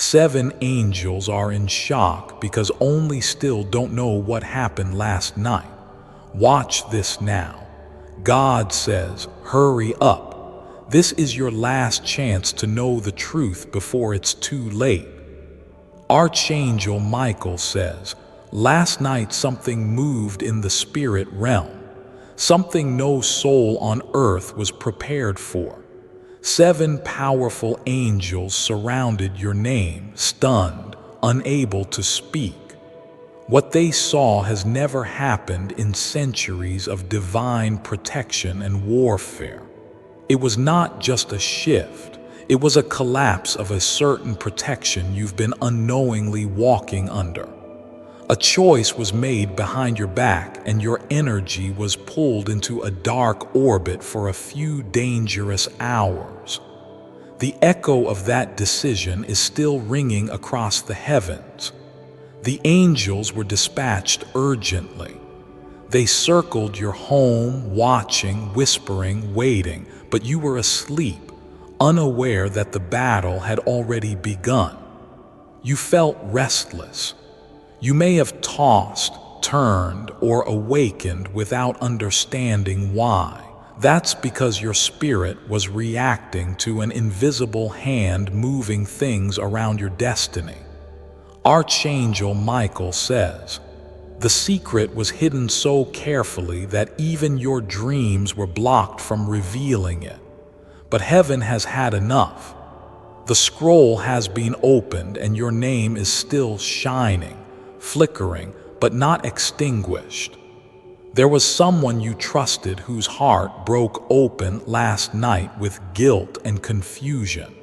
7 angels are in shock because only still don't know what happened last night. Watch this now. God says, hurry up. This is your last chance to know the truth before it's too late. Archangel Michael says, last night something moved in the spirit realm. Something no soul on earth was prepared for. 7 powerful angels surrounded your name, stunned, unable to speak. What they saw has never happened in centuries of divine protection and warfare. It was not just a shift, it was a collapse of a certain protection you've been unknowingly walking under. A choice was made behind your back and your energy was pulled into a dark orbit for a few dangerous hours. The echo of that decision is still ringing across the heavens. The angels were dispatched urgently. They circled your home, watching, whispering, waiting, but you were asleep, unaware that the battle had already begun. You felt restless. You may have tossed, turned, or awakened without understanding why. That's because your spirit was reacting to an invisible hand moving things around your destiny. Archangel Michael says, the secret was hidden so carefully that even your dreams were blocked from revealing it. But heaven has had enough. The scroll has been opened and your name is still shining, flickering, but not extinguished. There was someone you trusted whose heart broke open last night with guilt and confusion.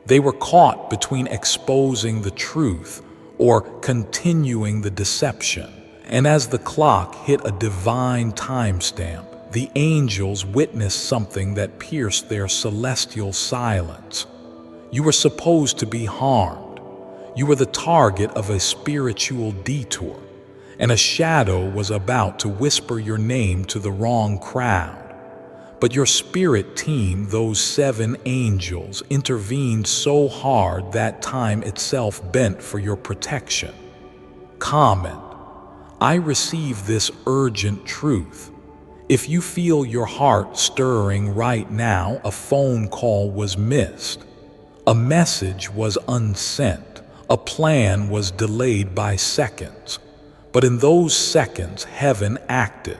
They were caught between exposing the truth or continuing the deception. And as the clock hit a divine timestamp, the angels witnessed something that pierced their celestial silence. You were supposed to be harmed. You were the target of a spiritual detour, and a shadow was about to whisper your name to the wrong crowd. But your spirit team, those 7 angels, intervened so hard that time itself bent for your protection. Comment: I receive this urgent truth. If you feel your heart stirring right now, a phone call was missed. A message was unsent. A plan was delayed by seconds. But in those seconds, heaven acted.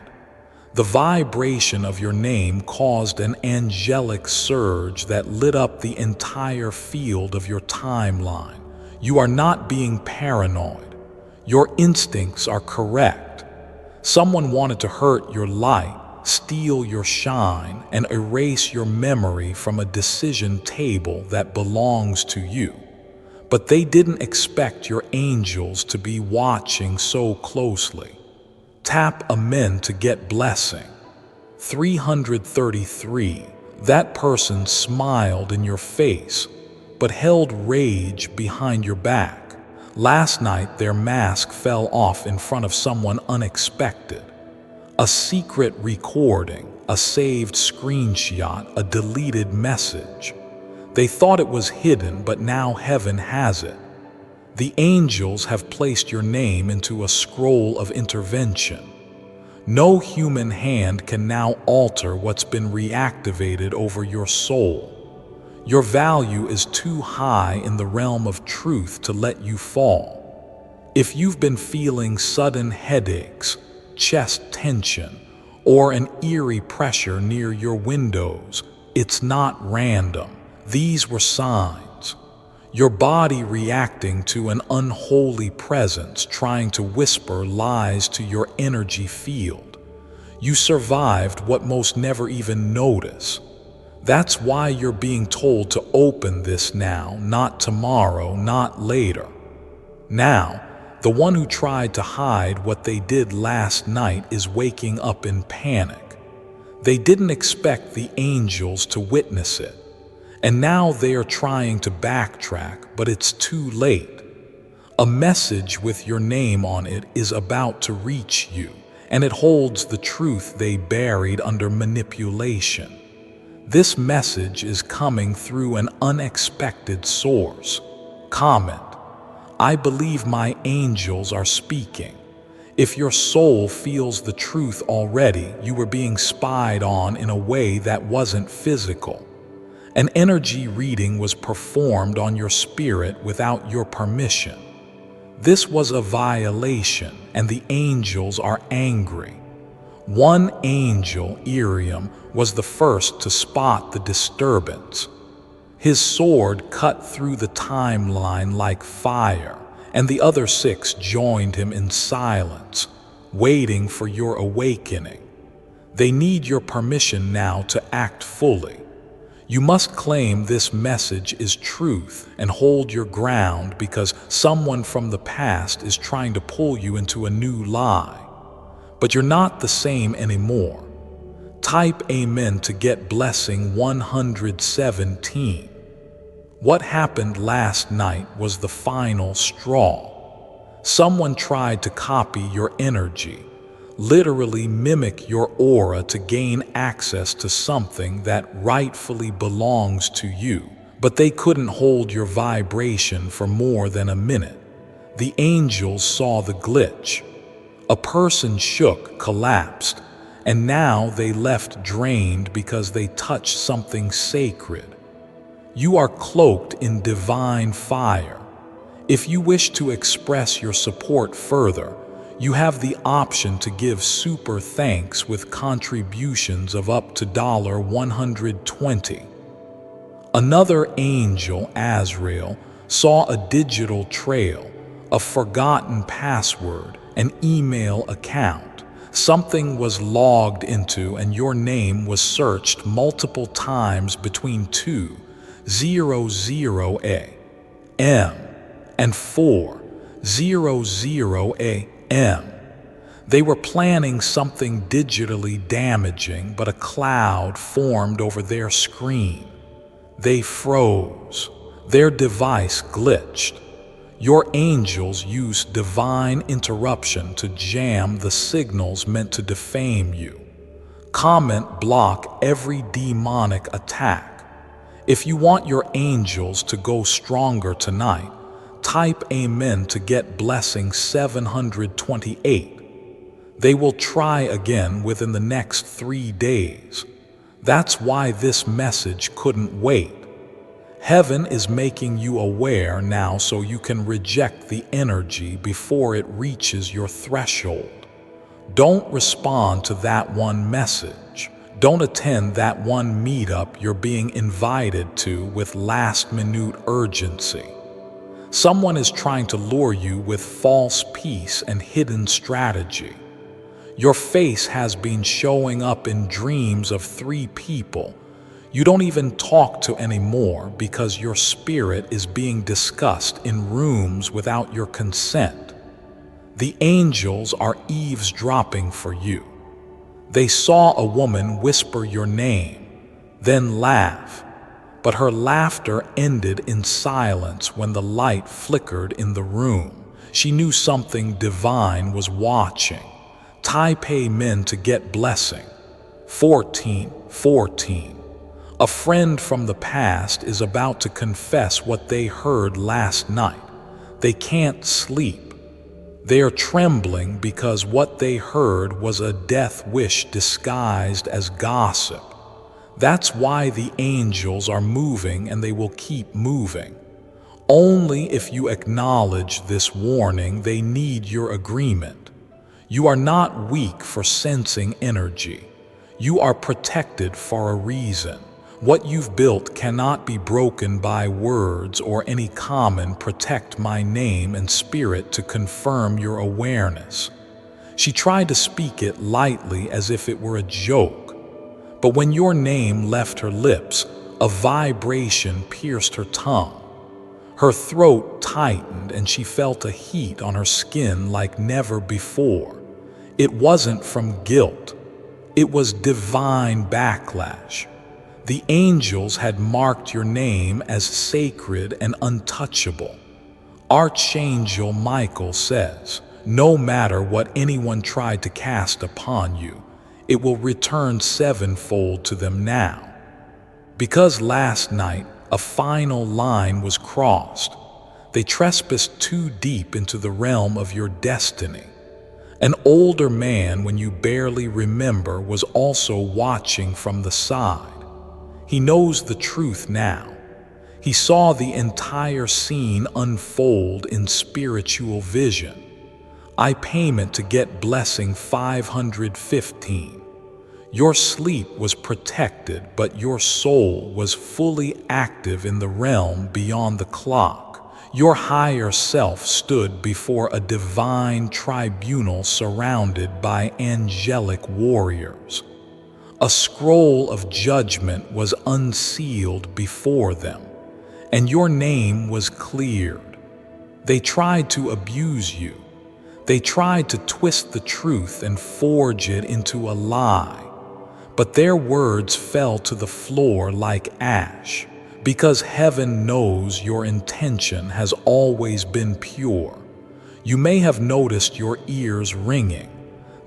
The vibration of your name caused an angelic surge that lit up the entire field of your timeline. You are not being paranoid. Your instincts are correct. Someone wanted to hurt your light, steal your shine, and erase your memory from a decision table that belongs to you. But they didn't expect your angels to be watching so closely. Tap Amen to get blessing. 333. That person smiled in your face, but held rage behind your back. Last night their mask fell off in front of someone unexpected. A secret recording, a saved screenshot, a deleted message. They thought it was hidden, but now heaven has it. The angels have placed your name into a scroll of intervention. No human hand can now alter what's been reactivated over your soul. Your value is too high in the realm of truth to let you fall. If you've been feeling sudden headaches, chest tension, or an eerie pressure near your windows, it's not random. These were signs. Your body reacting to an unholy presence trying to whisper lies to your energy field. You survived what most never even notice. That's why you're being told to open this now, not tomorrow, not later. Now, the one who tried to hide what they did last night is waking up in panic. They didn't expect the angels to witness it. And now they are trying to backtrack, but it's too late. A message with your name on it is about to reach you, and it holds the truth they buried under manipulation. This message is coming through an unexpected source, Comment: I believe my angels are speaking. If your soul feels the truth already, you were being spied on in a way that wasn't physical. An energy reading was performed on your spirit without your permission. This was a violation, and the angels are angry. One angel, Irium, was the first to spot the disturbance. His sword cut through the timeline like fire, and the other 6 joined him in silence, waiting for your awakening. They need your permission now to act fully. You must claim this message is truth and hold your ground, because someone from the past is trying to pull you into a new lie. But you're not the same anymore. Type Amen to get blessing 117. What happened last night was the final straw. Someone tried to copy your energy, literally mimic your aura to gain access to something that rightfully belongs to you, but they couldn't hold your vibration for more than a minute. The angels saw the glitch. A person shook, collapsed, and now they left drained because they touched something sacred. You are cloaked in divine fire. If you wish to express your support further, you have the option to give super thanks with contributions of up to $120. Another angel, Azrael, saw a digital trail, a forgotten password, an email account. Something was logged into, and your name was searched multiple times between 2:00 a.m. and 4:00 a.m. They were planning something digitally damaging, but a cloud formed over their screen. They froze. Their device glitched. Your angels used divine interruption to jam the signals meant to defame you. Comment: block every demonic attack. If you want your angels to go stronger tonight, type Amen to get blessing 728. They will try again within the next 3 days. That's why this message couldn't wait. Heaven is making you aware now so you can reject the energy before it reaches your threshold. Don't respond to that one message. Don't attend that one meetup you're being invited to with last-minute urgency. Someone is trying to lure you with false peace and hidden strategy. Your face has been showing up in dreams of 3 people you don't even talk to anymore because your spirit is being discussed in rooms without your consent. The angels are eavesdropping for you. They saw a woman whisper your name, then laugh, but her laughter ended in silence when the light flickered in the room. She knew something divine was watching. Type Amen to get blessing 1414. A friend from the past is about to confess what they heard last night. They can't sleep. They are trembling because what they heard was a death wish disguised as gossip. That's why the angels are moving, and they will keep moving. Only if you acknowledge this warning, they need your agreement. You are not weak for sensing energy. You are protected for a reason. What you've built cannot be broken by words or any common. Protect my name and spirit to confirm your awareness. She tried to speak it lightly as if it were a joke, but when your name left her lips, a vibration pierced her tongue. Her throat tightened and she felt a heat on her skin like never before. It wasn't from guilt. It was divine backlash. The angels had marked your name as sacred and untouchable. Archangel Michael says, no matter what anyone tried to cast upon you, it will return 7-fold to them now. Because last night a final line was crossed, They trespassed too deep into the realm of your destiny. An older man, when you barely remember, was also watching from the side. He knows the truth now. He saw the entire scene unfold in spiritual vision. I payment to get blessing 515. Your sleep was protected, but your soul was fully active in the realm beyond the clock. Your higher self stood before a divine tribunal surrounded by angelic warriors. A scroll of judgment was unsealed before them, and your name was cleared. They tried to abuse you. They tried to twist the truth and forge it into a lie. But their words fell to the floor like ash, because heaven knows your intention has always been pure. You may have noticed your ears ringing.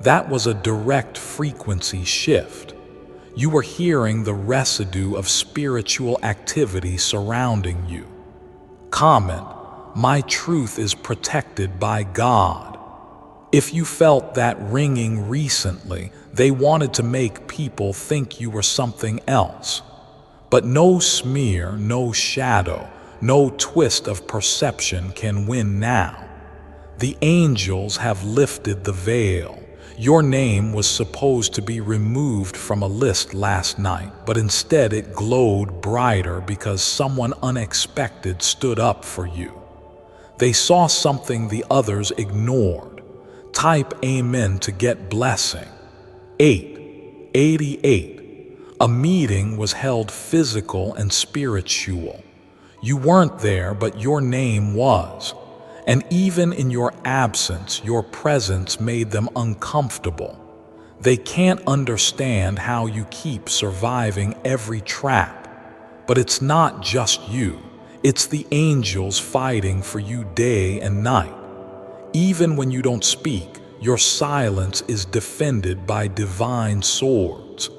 That was a direct frequency shift. You were hearing the residue of spiritual activity surrounding you. Comment, my truth is protected by God. If you felt that ringing recently, they wanted to make people think you were something else. But no smear, no shadow, no twist of perception can win now. The angels have lifted the veil. Your name was supposed to be removed from a list last night, but instead it glowed brighter because someone unexpected stood up for you. They saw something the others ignored. Type amen to get blessing. 888. A meeting was held, physical and spiritual. You weren't there, but your name was. And even in your absence, your presence made them uncomfortable. They can't understand how you keep surviving every trap. But it's not just you. It's the angels fighting for you day and night. Even when you don't speak, your silence is defended by divine swords.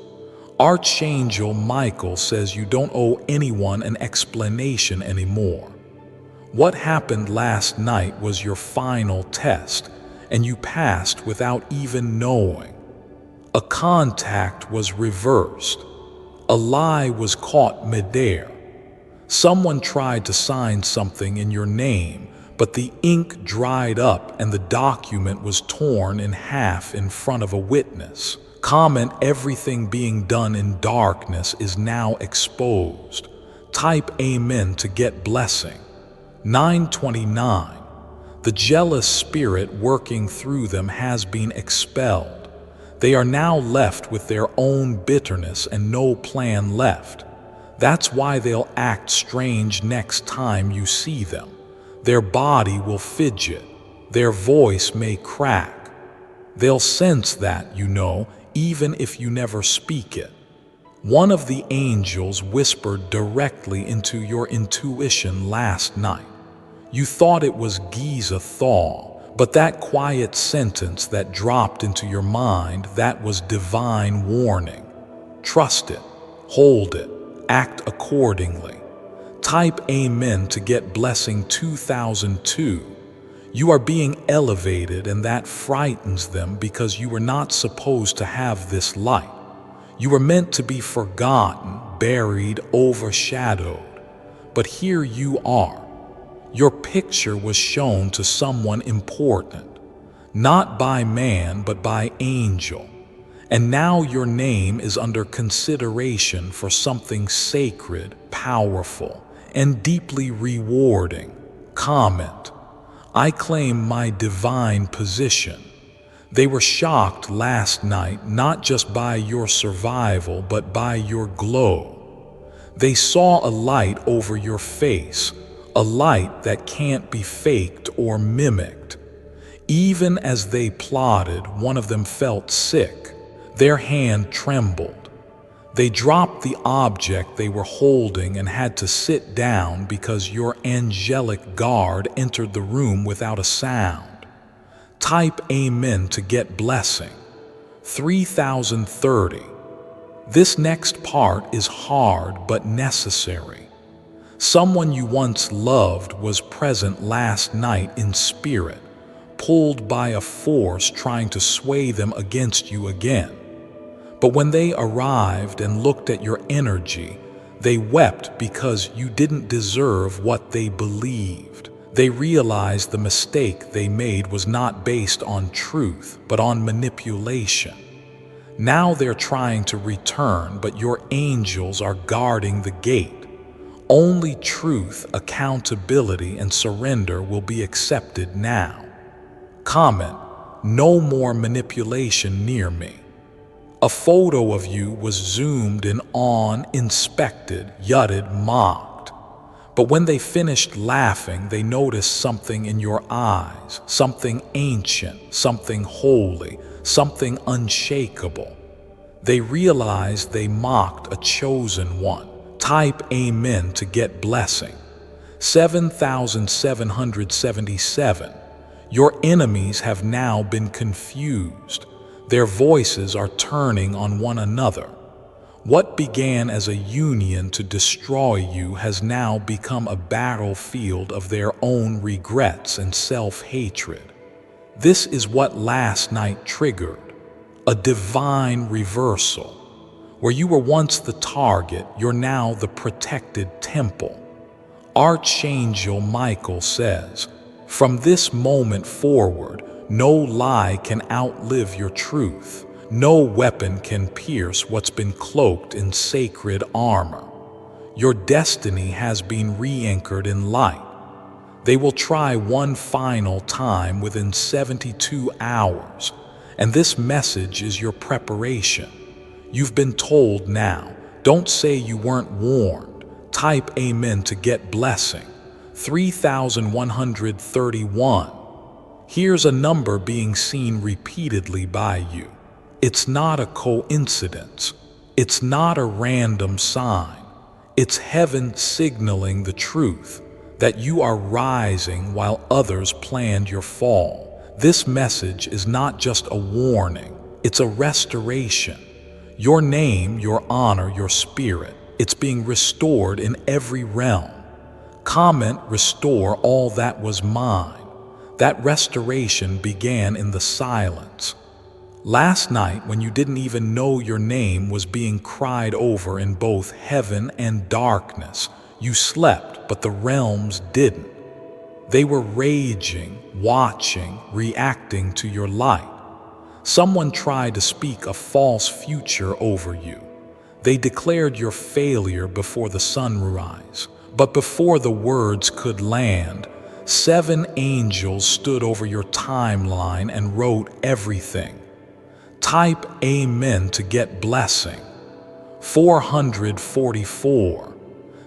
Archangel Michael says you don't owe anyone an explanation anymore. What happened last night was your final test, and you passed without even knowing. A contact was reversed. A lie was caught midair. Someone tried to sign something in your name, but the ink dried up and the document was torn in half in front of a witness. Comment, everything being done in darkness is now exposed. Type amen to get blessing. 929. The jealous spirit working through them has been expelled. They are now left with their own bitterness and no plan left. That's why they'll act strange next time you see them. Their body will fidget. Their voice may crack. They'll sense that, you know, even if you never speak it. One of the angels whispered directly into your intuition last night. You thought it was Giza Thaw, but that quiet sentence that dropped into your mind, that was divine warning. Trust it, hold it, act accordingly. Type amen to get blessing 2002. You are being elevated, and that frightens them because you were not supposed to have this light. You were meant to be forgotten, buried, overshadowed. But here you are. Your picture was shown to someone important, not by man but by angel. And now your name is under consideration for something sacred, powerful, and deeply rewarding. Comment, I claim my divine position. They were shocked last night, not just by your survival, but by your glow. They saw a light over your face, a light that can't be faked or mimicked. Even as they plotted, one of them felt sick. Their hand trembled. They dropped the object they were holding and had to sit down because your angelic guard entered the room without a sound. Type amen to get blessing. 3030. This next part is hard but necessary. Someone you once loved was present last night in spirit, pulled by a force trying to sway them against you again. But when they arrived and looked at your energy, they wept because you didn't deserve what they believed. They realized the mistake they made was not based on truth, but on manipulation. Now they're trying to return, but your angels are guarding the gate. Only truth, accountability, and surrender will be accepted now. Comment: no more manipulation near me. A photo of you was zoomed in on, inspected, yutted, mocked. But when they finished laughing, they noticed something in your eyes, something ancient, something holy, something unshakable. They realized they mocked a chosen one. Type amen to get blessing. 7,777. Your enemies have now been confused. Their voices are turning on one another. What began as a union to destroy you has now become a battlefield of their own regrets and self-hatred. This is what last night triggered: a divine reversal. Where you were once the target, you're now the protected temple. Archangel Michael says, from this moment forward, no lie can outlive your truth. No weapon can pierce what's been cloaked in sacred armor. Your destiny has been re-anchored in light. They will try one final time within 72 hours, and this message is your preparation. You've been told now. Don't say you weren't warned. Type amen to get blessing. 3,131. Here's a number being seen repeatedly by you. It's not a coincidence. It's not a random sign. It's heaven signaling the truth, that you are rising while others planned your fall. This message is not just a warning, it's a restoration. Your name, your honor, your spirit, it's being restored in every realm. Comment: restore all that was mine. That restoration began in the silence. Last night, when you didn't even know your name was being cried over in both heaven and darkness, you slept, but the realms didn't. They were raging, watching, reacting to your light. Someone tried to speak a false future over you. They declared your failure before the sunrise. But before the words could land, 7 angels stood over your timeline and wrote everything. Type amen to get blessing. 444.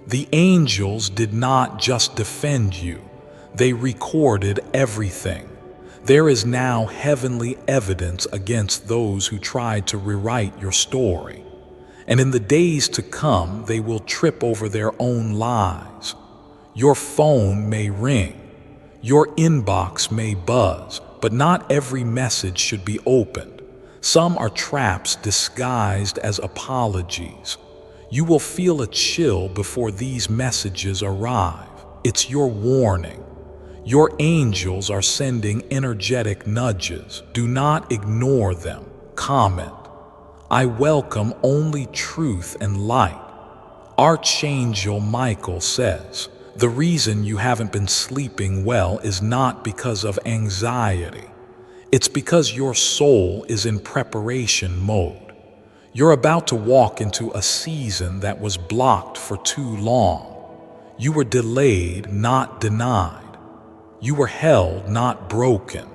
The angels did not just defend you, they recorded everything. There is now heavenly evidence against those who tried to rewrite your story. And in the days to come, they will trip over their own lies. Your phone may ring, your inbox may buzz, but not every message should be opened. Some are traps disguised as apologies. You will feel a chill before these messages arrive. It's your warning. Your angels are sending energetic nudges. Do not ignore them. Comment: I welcome only truth and light. Archangel Michael says, the reason you haven't been sleeping well is not because of anxiety. It's because your soul is in preparation mode. You're about to walk into a season that was blocked for too long. You were delayed, not denied. You were held, not broken.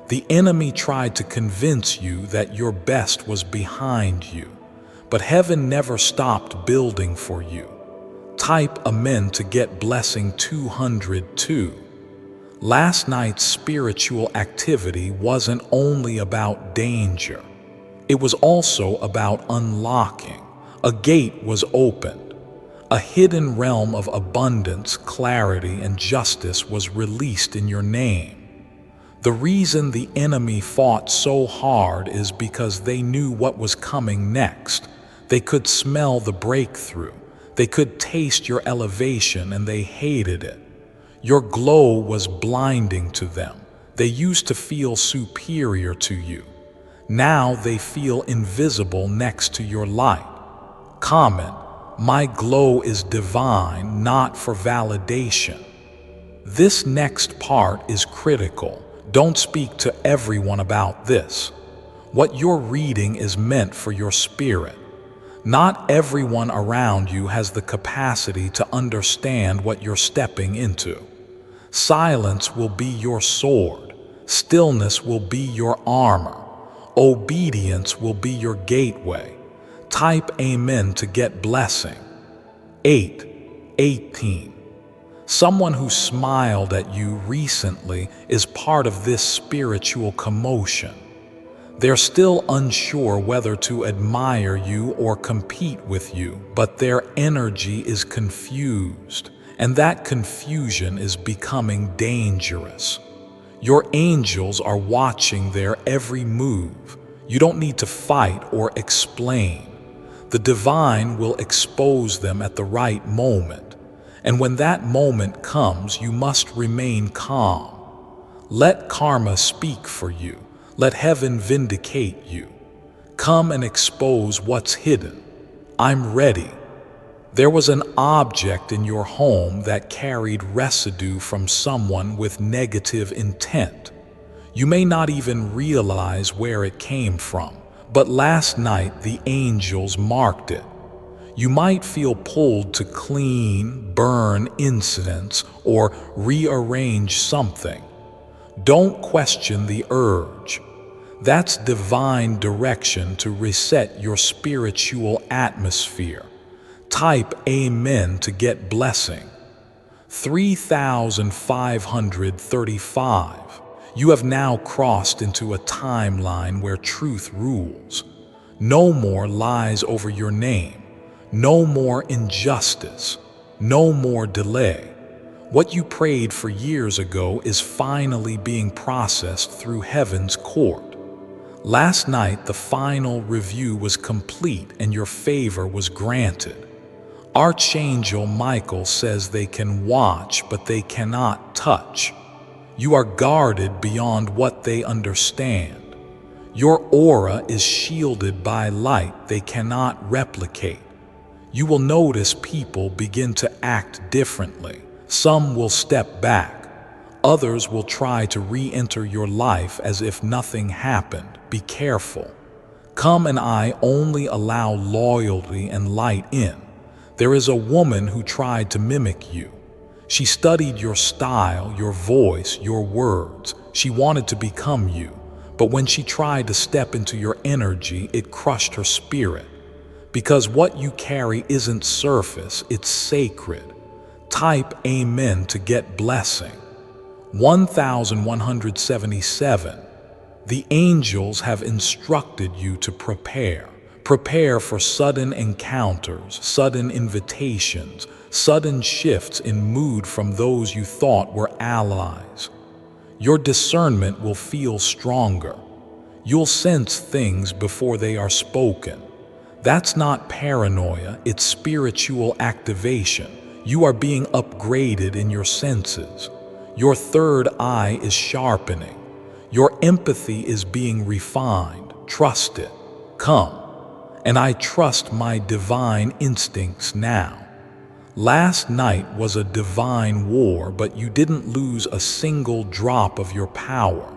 The enemy tried to convince you that your best was behind you, but heaven never stopped building for you. Type amen to get blessing 202. Last night's spiritual activity wasn't only about danger. It was also about unlocking. A gate was opened. A hidden realm of abundance, clarity, and justice was released in your name. The reason the enemy fought so hard is because they knew what was coming next. They could smell the breakthrough. They could taste your elevation and they hated it. Your glow was blinding to them. They used to feel superior to you. Now they feel invisible next to your light. Comment, my glow is divine, not for validation. This next part is critical. Don't speak to everyone about this. What you're reading is meant for your spirit. Not everyone around you has the capacity to understand what you're stepping into. Silence will be your sword. Stillness will be your armor. Obedience will be your gateway. Type amen to get blessing. 8:18. Someone who smiled at you recently is part of this spiritual commotion. They're still unsure whether to admire you or compete with you, but their energy is confused, and that confusion is becoming dangerous. Your angels are watching their every move. You don't need to fight or explain. The divine will expose them at the right moment, and when that moment comes, you must remain calm. Let karma speak for you. Let heaven vindicate you. Come and expose what's hidden. I'm ready. There was an object in your home that carried residue from someone with negative intent. You may not even realize where it came from, but last night the angels marked it. You might feel pulled to clean, burn incidents, or rearrange something. Don't question the urge. That's divine direction to reset your spiritual atmosphere. Type amen to get blessing. 3535. You have now crossed into a timeline where truth rules. No more lies over your name. No more injustice. No more delay. What you prayed for years ago is finally being processed through heaven's court. Last night, the final review was complete and your favor was granted. Archangel Michael says they can watch, but they cannot touch. You are guarded beyond what they understand. Your aura is shielded by light they cannot replicate. You will notice people begin to act differently. Some will step back. Others will try to re-enter your life as if nothing happened. Be careful. Come and I only allow loyalty and light in. There is a woman who tried to mimic you. She studied your style, your voice, your words. She wanted to become you. But when she tried to step into your energy, it crushed her spirit. Because what you carry isn't surface, it's sacred. Type amen to get blessing. 1177. The angels have instructed you to prepare. Prepare for sudden encounters, sudden invitations, sudden shifts in mood from those you thought were allies. Your discernment will feel stronger. You'll sense things before they are spoken. That's not paranoia, it's spiritual activation. You are being upgraded in your senses. Your third eye is sharpening. Your empathy is being refined. Trust it. Come. And I trust my divine instincts now. Last night was a divine war, but you didn't lose a single drop of your power.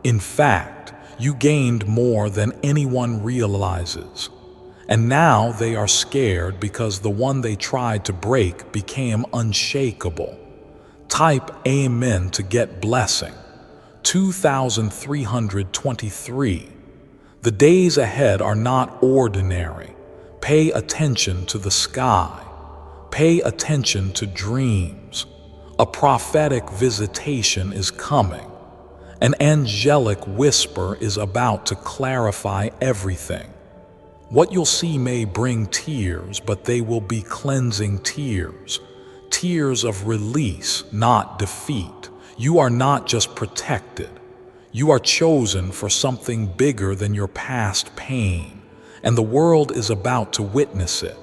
In fact, you gained more than anyone realizes. And now they are scared because the one they tried to break became unshakable. Type amen to get blessing. 2323. The days ahead are not ordinary. Pay attention to the sky. Pay attention to dreams. A prophetic visitation is coming. An angelic whisper is about to clarify everything. What you'll see may bring tears, but they will be cleansing tears. Tears of release, not defeat. You are not just protected. You are chosen for something bigger than your past pain, and the world is about to witness it.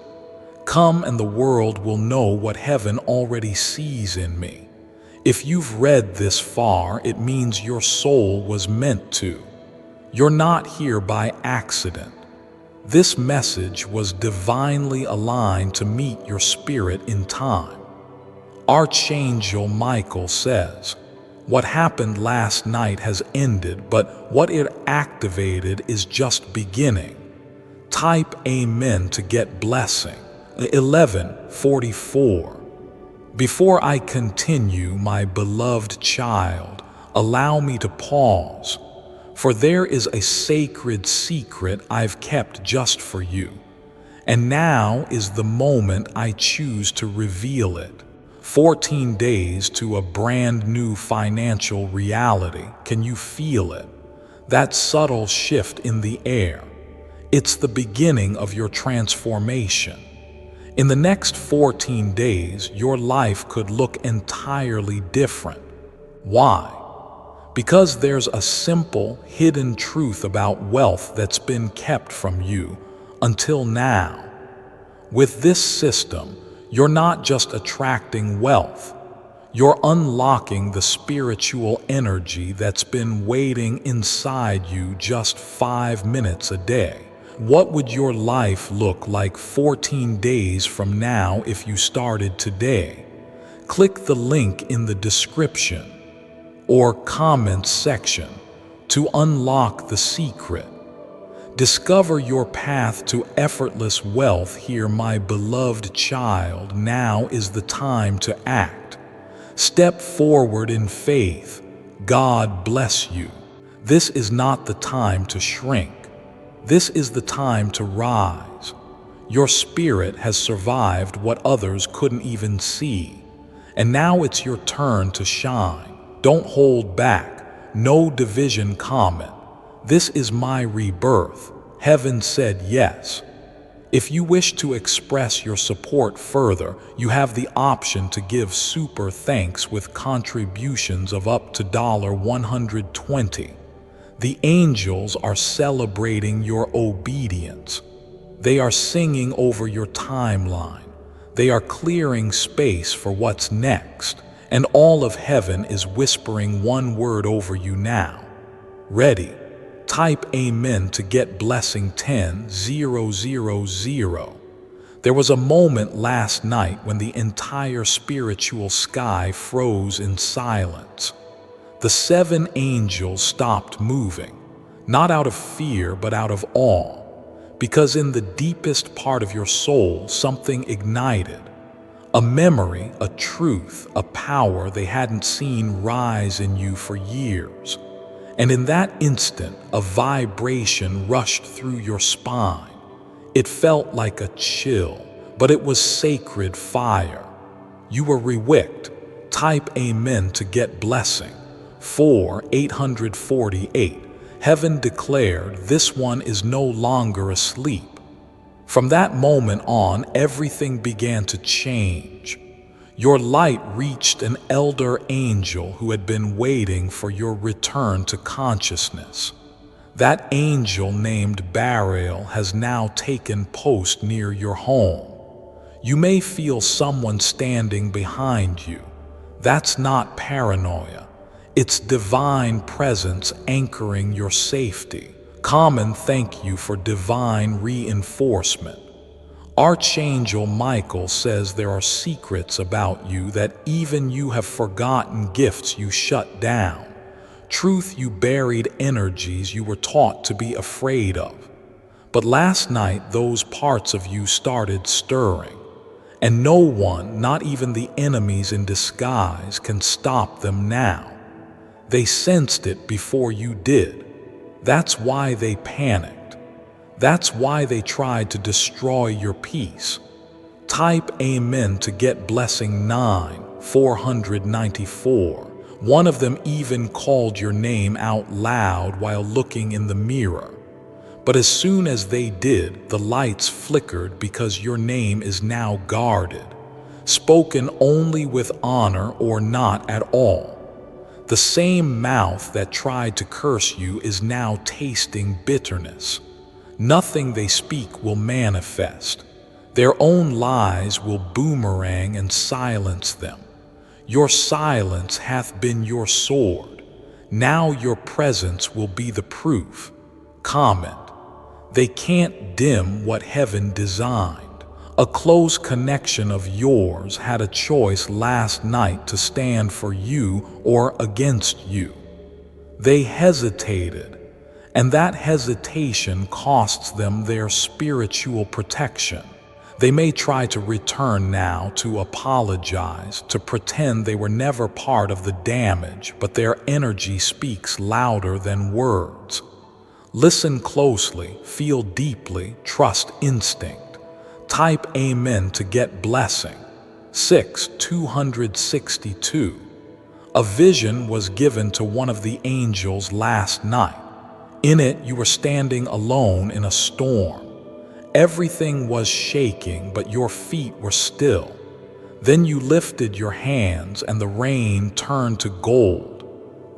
Come and the world will know what heaven already sees in me. If you've read this far, it means your soul was meant to. You're not here by accident. This message was divinely aligned to meet your spirit in time. Archangel Michael says, what happened last night has ended, but what it activated is just beginning. Type Amen to get blessing. 11:44. Before I continue, my beloved child, allow me to pause, for there is a sacred secret I've kept just for you, and now is the moment I choose to reveal it. 14 days to a brand new financial reality. Can you feel it? That subtle shift in the air. It's the beginning of your transformation. In the next 14 days, your life could look entirely different. Why? Because there's a simple, hidden truth about wealth that's been kept from you until now. With this system, you're not just attracting wealth, you're unlocking the spiritual energy that's been waiting inside you just 5 minutes a day. What would your life look like 14 days from now if you started today? Click the link in the description or comments section to unlock the secret. Discover your path to effortless wealth here, my beloved child. Now is the time to act. Step forward in faith. God bless you. This is not the time to shrink. This is the time to rise. Your spirit has survived what others couldn't even see, and now it's your turn to shine. Don't hold back. No division comment. This is my rebirth. Heaven said yes. If you wish to express your support further, you have the option to give super thanks with contributions of up to $120. The angels are celebrating your obedience. They are singing over your timeline. They are clearing space for what's next, and all of heaven is whispering one word over you now. Ready? Type Amen to get blessing 10,000. There was a moment last night when the entire spiritual sky froze in silence. The 7 angels stopped moving, not out of fear but out of awe, because in the deepest part of your soul something ignited. A memory, a truth, a power they hadn't seen rise in you for years. And in that instant, a vibration rushed through your spine. It felt like a chill, but it was sacred fire. You were rewicked. Type Amen to get blessing. 4,848. Heaven declared, this one is no longer asleep. From that moment on, everything began to change. Your light reached an elder angel who had been waiting for your return to consciousness. That angel named Bariel has now taken post near your home. You may feel someone standing behind you. That's not paranoia. It's divine presence anchoring your safety. Common thank you for divine reinforcement. Archangel Michael says there are secrets about you that even you have forgotten, gifts you shut down, truth you buried, energies you were taught to be afraid of. But last night those parts of you started stirring, and no one, not even the enemies in disguise, can stop them now. They sensed it before you did. That's why they panicked. That's why they tried to destroy your peace. Type Amen to get blessing 9,494. One of them even called your name out loud while looking in the mirror. But as soon as they did, the lights flickered because your name is now guarded, spoken only with honor or not at all. The same mouth that tried to curse you is now tasting bitterness. Nothing they speak will manifest. Their own lies will boomerang and silence them. Your silence hath been your sword. Now your presence will be the proof. Comment. They can't dim what heaven designed. A close connection of yours had a choice last night to stand for you or against you. They hesitated, and that hesitation costs them their spiritual protection. They may try to return now, to apologize, to pretend they were never part of the damage, but their energy speaks louder than words. Listen closely, feel deeply, trust instinct. Type Amen to get blessing. 262. A vision was given to one of the angels last night. In it, you were standing alone in a storm. Everything was shaking, but your feet were still. Then you lifted your hands and the rain turned to gold.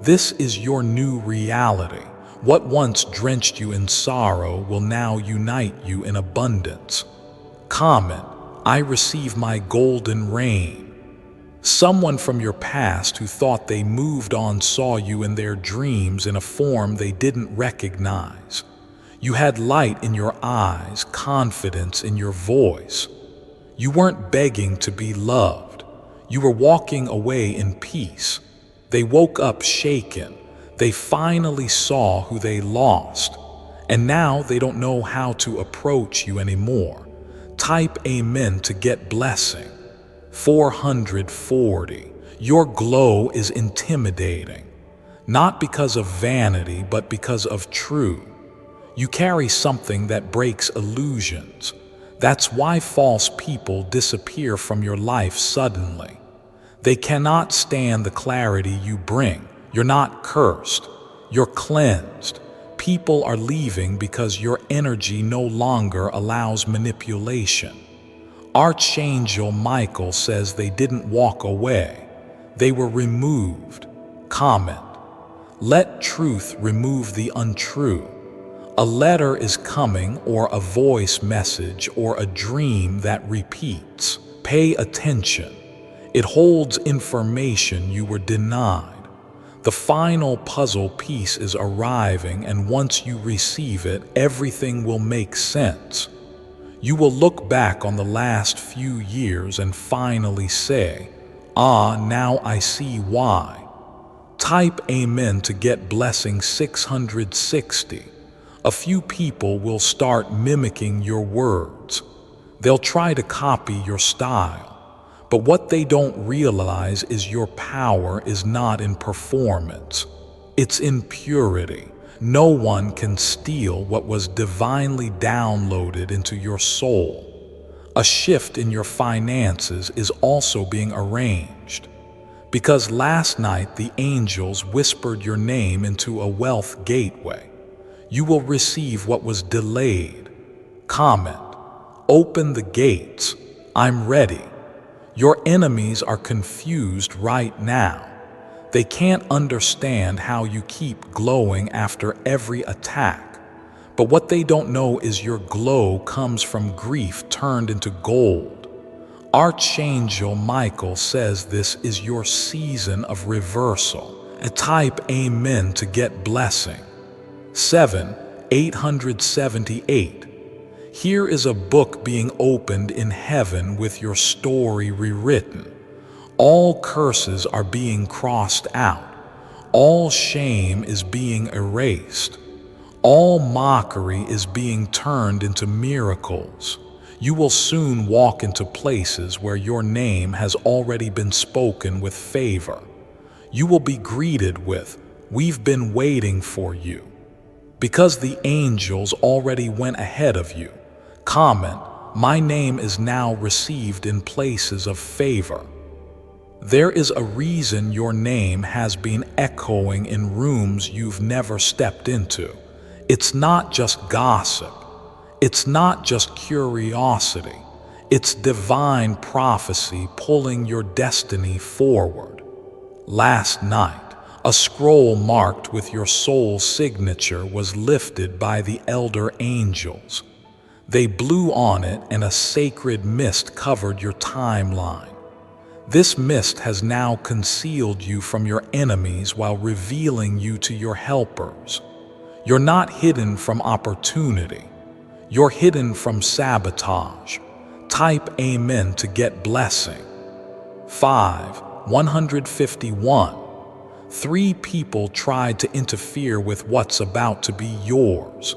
This is your new reality. What once drenched you in sorrow will now unite you in abundance. Comment, I receive my golden rain. Someone from your past who thought they moved on saw you in their dreams in a form they didn't recognize. You had light in your eyes, confidence in your voice. You weren't begging to be loved. You were walking away in peace. They woke up shaken. They finally saw who they lost. And now they don't know how to approach you anymore. Type Amen to get blessing. 440. Your glow is intimidating. Not because of vanity, but because of truth. You carry something that breaks illusions. That's why false people disappear from your life suddenly. They cannot stand the clarity you bring. You're not cursed. You're cleansed. People are leaving because your energy no longer allows manipulation. Archangel Michael says they didn't walk away. They were removed. Comment. Let truth remove the untrue. A letter is coming, or a voice message, or a dream that repeats. Pay attention. It holds information you were denied. The final puzzle piece is arriving, and once you receive it, everything will make sense. You will look back on the last few years and finally say, "Ah, now I see why." Type Amen to get blessing. 660. A few people will start mimicking your words. They'll try to copy your style. But what they don't realize is your power is not in performance. It's in purity. No one can steal what was divinely downloaded into your soul. A shift in your finances is also being arranged. Because last night the angels whispered your name into a wealth gateway. You will receive what was delayed. Comment. Open the gates. I'm ready. Your enemies are confused right now. They can't understand how you keep glowing after every attack. But what they don't know is your glow comes from grief turned into gold. Archangel Michael says this is your season of reversal. Type Amen to get blessing. 878. Here is a book being opened in heaven with your story rewritten. All curses are being crossed out. All shame is being erased. All mockery is being turned into miracles. You will soon walk into places where your name has already been spoken with favor. You will be greeted with, "We've been waiting for you." Because the angels already went ahead of you. Comment, my name is now received in places of favor. There is a reason your name has been echoing in rooms you've never stepped into. It's not just gossip. It's not just curiosity. It's divine prophecy pulling your destiny forward. Last night, a scroll marked with your soul signature was lifted by the elder angels. They blew on it and a sacred mist covered your timeline. This mist has now concealed you from your enemies while revealing you to your helpers. You're not hidden from opportunity. You're hidden from sabotage. Type Amen to get blessing. 151. 3 people tried to interfere with what's about to be yours.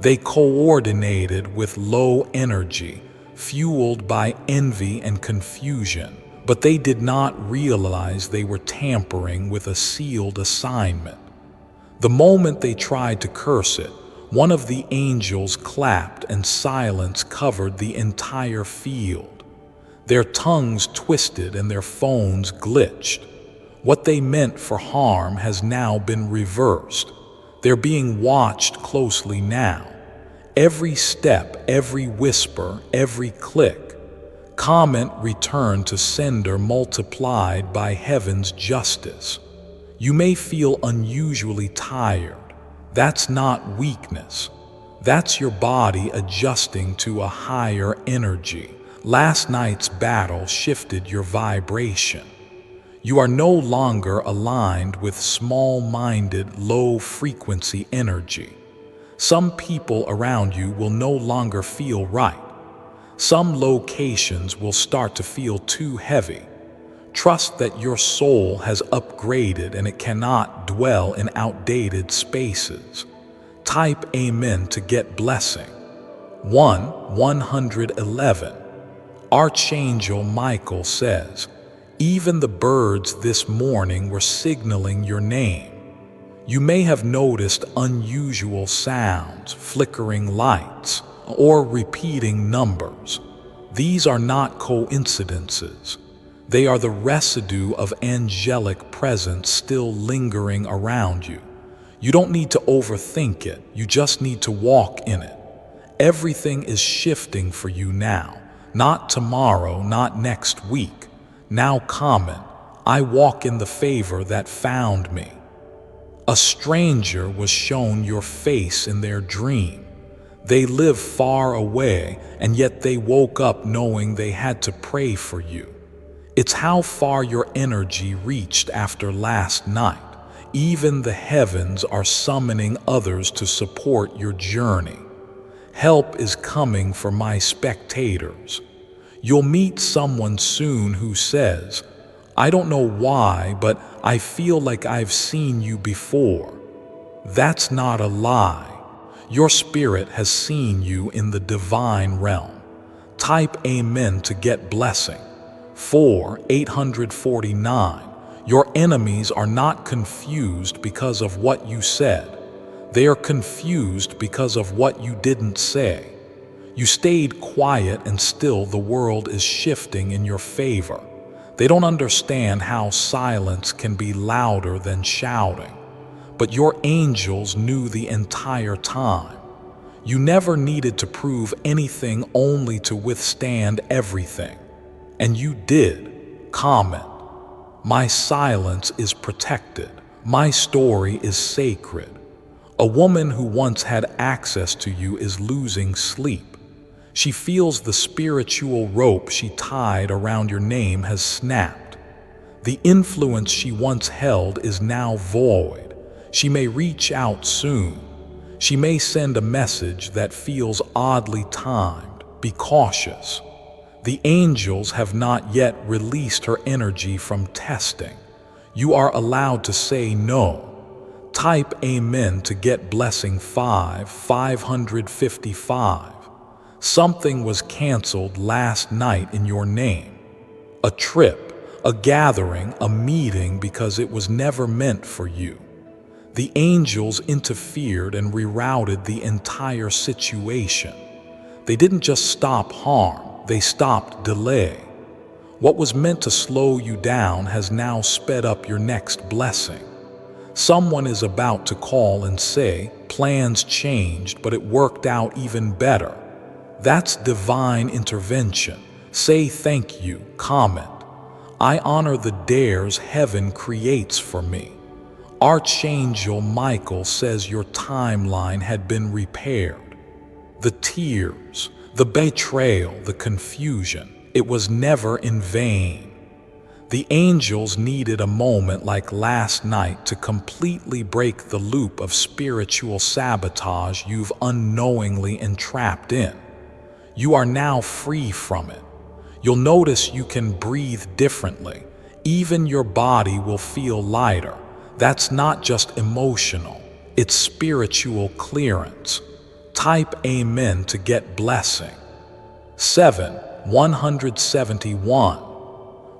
They coordinated with low energy, fueled by envy and confusion, but they did not realize they were tampering with a sealed assignment. The moment they tried to curse it, one of the angels clapped and silence covered the entire field. Their tongues twisted and their phones glitched. What they meant for harm has now been reversed. They're being watched closely now. Every step, every whisper, every click. Comment returned to sender multiplied by heaven's justice. You may feel unusually tired. That's not weakness. That's your body adjusting to a higher energy. Last night's battle shifted your vibration. You are no longer aligned with small-minded, low-frequency energy. Some people around you will no longer feel right. Some locations will start to feel too heavy. Trust that your soul has upgraded and it cannot dwell in outdated spaces. Type Amen to get blessing. 111. Archangel Michael says, even the birds this morning were signaling your name. You may have noticed unusual sounds, flickering lights, or repeating numbers. These are not coincidences. They are the residue of angelic presence still lingering around you. You don't need to overthink it, you just need to walk in it. Everything is shifting for you now, not tomorrow, not next week. Now comment, I walk in the favor that found me. A stranger was shown your face in their dream. They live far away, and yet they woke up knowing they had to pray for you. It's how far your energy reached after last night. Even the heavens are summoning others to support your journey. Help is coming for my spectators. You'll meet someone soon who says, I don't know why, but I feel like I've seen you before. That's not a lie. Your spirit has seen you in the divine realm. Type Amen to get blessing. 849. Your enemies are not confused because of what you said. They are confused because of what you didn't say. You stayed quiet and still the world is shifting in your favor. They don't understand how silence can be louder than shouting. But your angels knew the entire time. You never needed to prove anything, only to withstand everything. And you did. Comment. My silence is protected. My story is sacred. A woman who once had access to you is losing sleep. She feels the spiritual rope she tied around your name has snapped. The influence she once held is now void. She may reach out soon. She may send a message that feels oddly timed. Be cautious. The angels have not yet released her energy from testing. You are allowed to say no. Type Amen to get blessing 555. Something was canceled last night in your name. A trip, a gathering, a meeting, because it was never meant for you. The angels interfered and rerouted the entire situation. They didn't just stop harm, they stopped delay. What was meant to slow you down has now sped up your next blessing. Someone is about to call and say, plans changed, but it worked out even better. That's divine intervention. Say thank you. Comment. I honor the dares heaven creates for me. Archangel Michael says your timeline had been repaired. The tears, the betrayal, the confusion, it was never in vain. The angels needed a moment like last night to completely break the loop of spiritual sabotage you've unknowingly entrapped in. You are now free from it. You'll notice you can breathe differently. Even your body will feel lighter. That's not just emotional, it's spiritual clearance. Type Amen to get blessing. 171.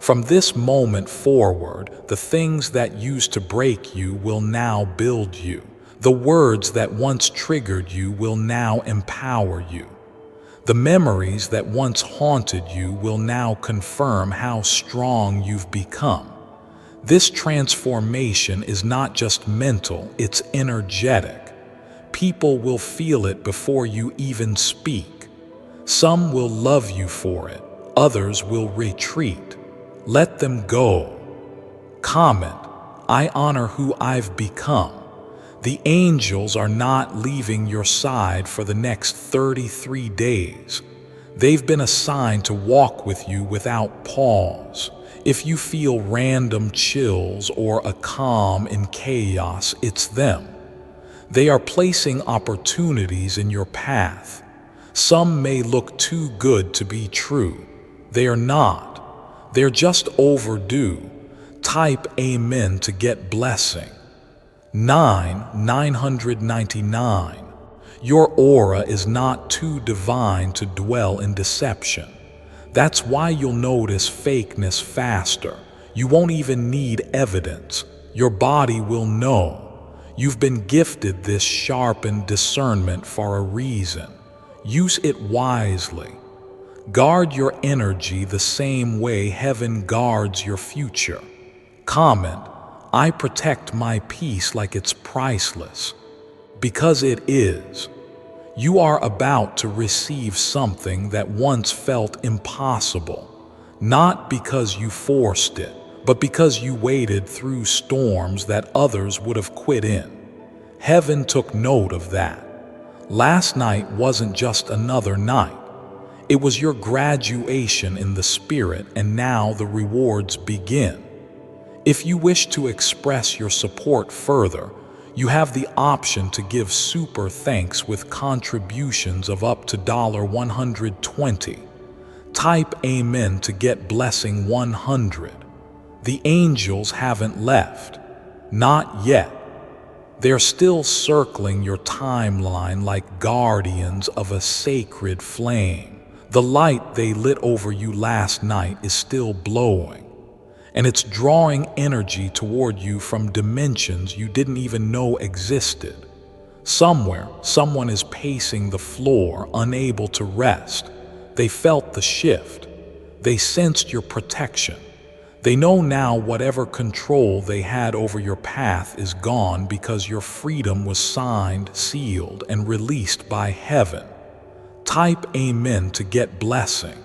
From this moment forward, the things that used to break you will now build you. The words that once triggered you will now empower you. The memories that once haunted you will now confirm how strong you've become. This transformation is not just mental, it's energetic. People will feel it before you even speak. Some will love you for it, others will retreat. Let them go. Comment, I honor who I've become. The angels are not leaving your side for the next 33 days. They've been assigned to walk with you without pause. If you feel random chills or a calm in chaos, it's them. They are placing opportunities in your path. Some may look too good to be true. They are not. They're just overdue. Type Amen to get blessing. 999. Your aura is not too divine to dwell in deception. That's why you'll notice fakeness faster. You won't even need evidence. Your body will know. You've been gifted this sharpened discernment for a reason. Use it wisely. Guard your energy the same way heaven guards your future. Comment, I protect my peace like it's priceless. Because it is. You are about to receive something that once felt impossible. Not because you forced it, but because you waded through storms that others would have quit in. Heaven took note of that. Last night wasn't just another night. It was your graduation in the spirit, and now the rewards begin. If you wish to express your support further, you have the option to give super thanks with contributions of up to $120. Type Amen to get blessing 100. The angels haven't left. Not yet. They're still circling your timeline like guardians of a sacred flame. The light they lit over you last night is still blowing, and it's drawing energy toward you from dimensions you didn't even know existed. Somewhere, someone is pacing the floor, unable to rest. They felt the shift. They sensed your protection. They know now whatever control they had over your path is gone because your freedom was signed, sealed, and released by heaven. Type Amen to get blessing.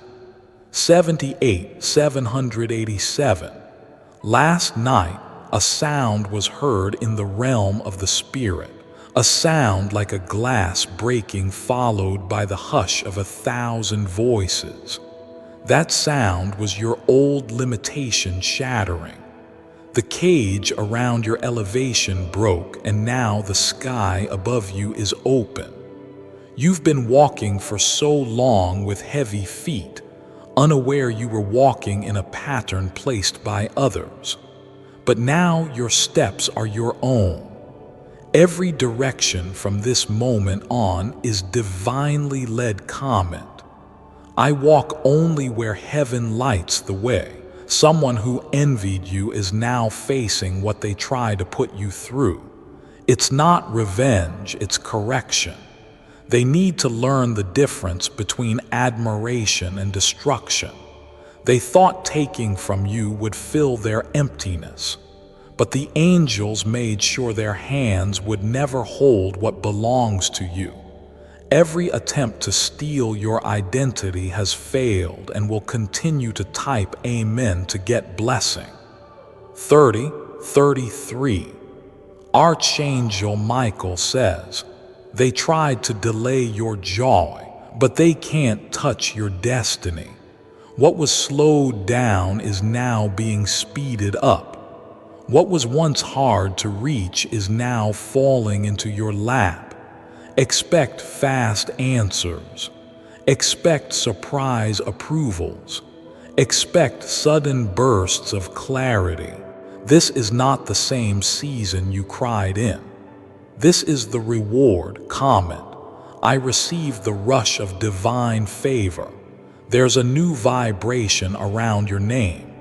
787. Last night, a sound was heard in the realm of the spirit. A sound like a glass breaking followed by the hush of 1,000 voices. That sound was your old limitation shattering. The cage around your elevation broke, and now the sky above you is open. You've been walking for so long with heavy feet, unaware you were walking in a pattern placed by others. But now your steps are your own. Every direction from this moment on is divinely led. Comment, I walk only where heaven lights the way. Someone who envied you is now facing what they tried to put you through. It's not revenge, it's correction. They need to learn the difference between admiration and destruction. They thought taking from you would fill their emptiness, but the angels made sure their hands would never hold what belongs to you. Every attempt to steal your identity has failed and will continue to. Type Amen to get blessing. 33. Archangel Michael says, They tried to delay your joy, but they can't touch your destiny. What was slowed down is now being speeded up. What was once hard to reach is now falling into your lap. Expect fast answers. Expect surprise approvals. Expect sudden bursts of clarity. This is not the same season you cried in. This is the reward. Comment. I received the rush of divine favor. There's a new vibration around your name.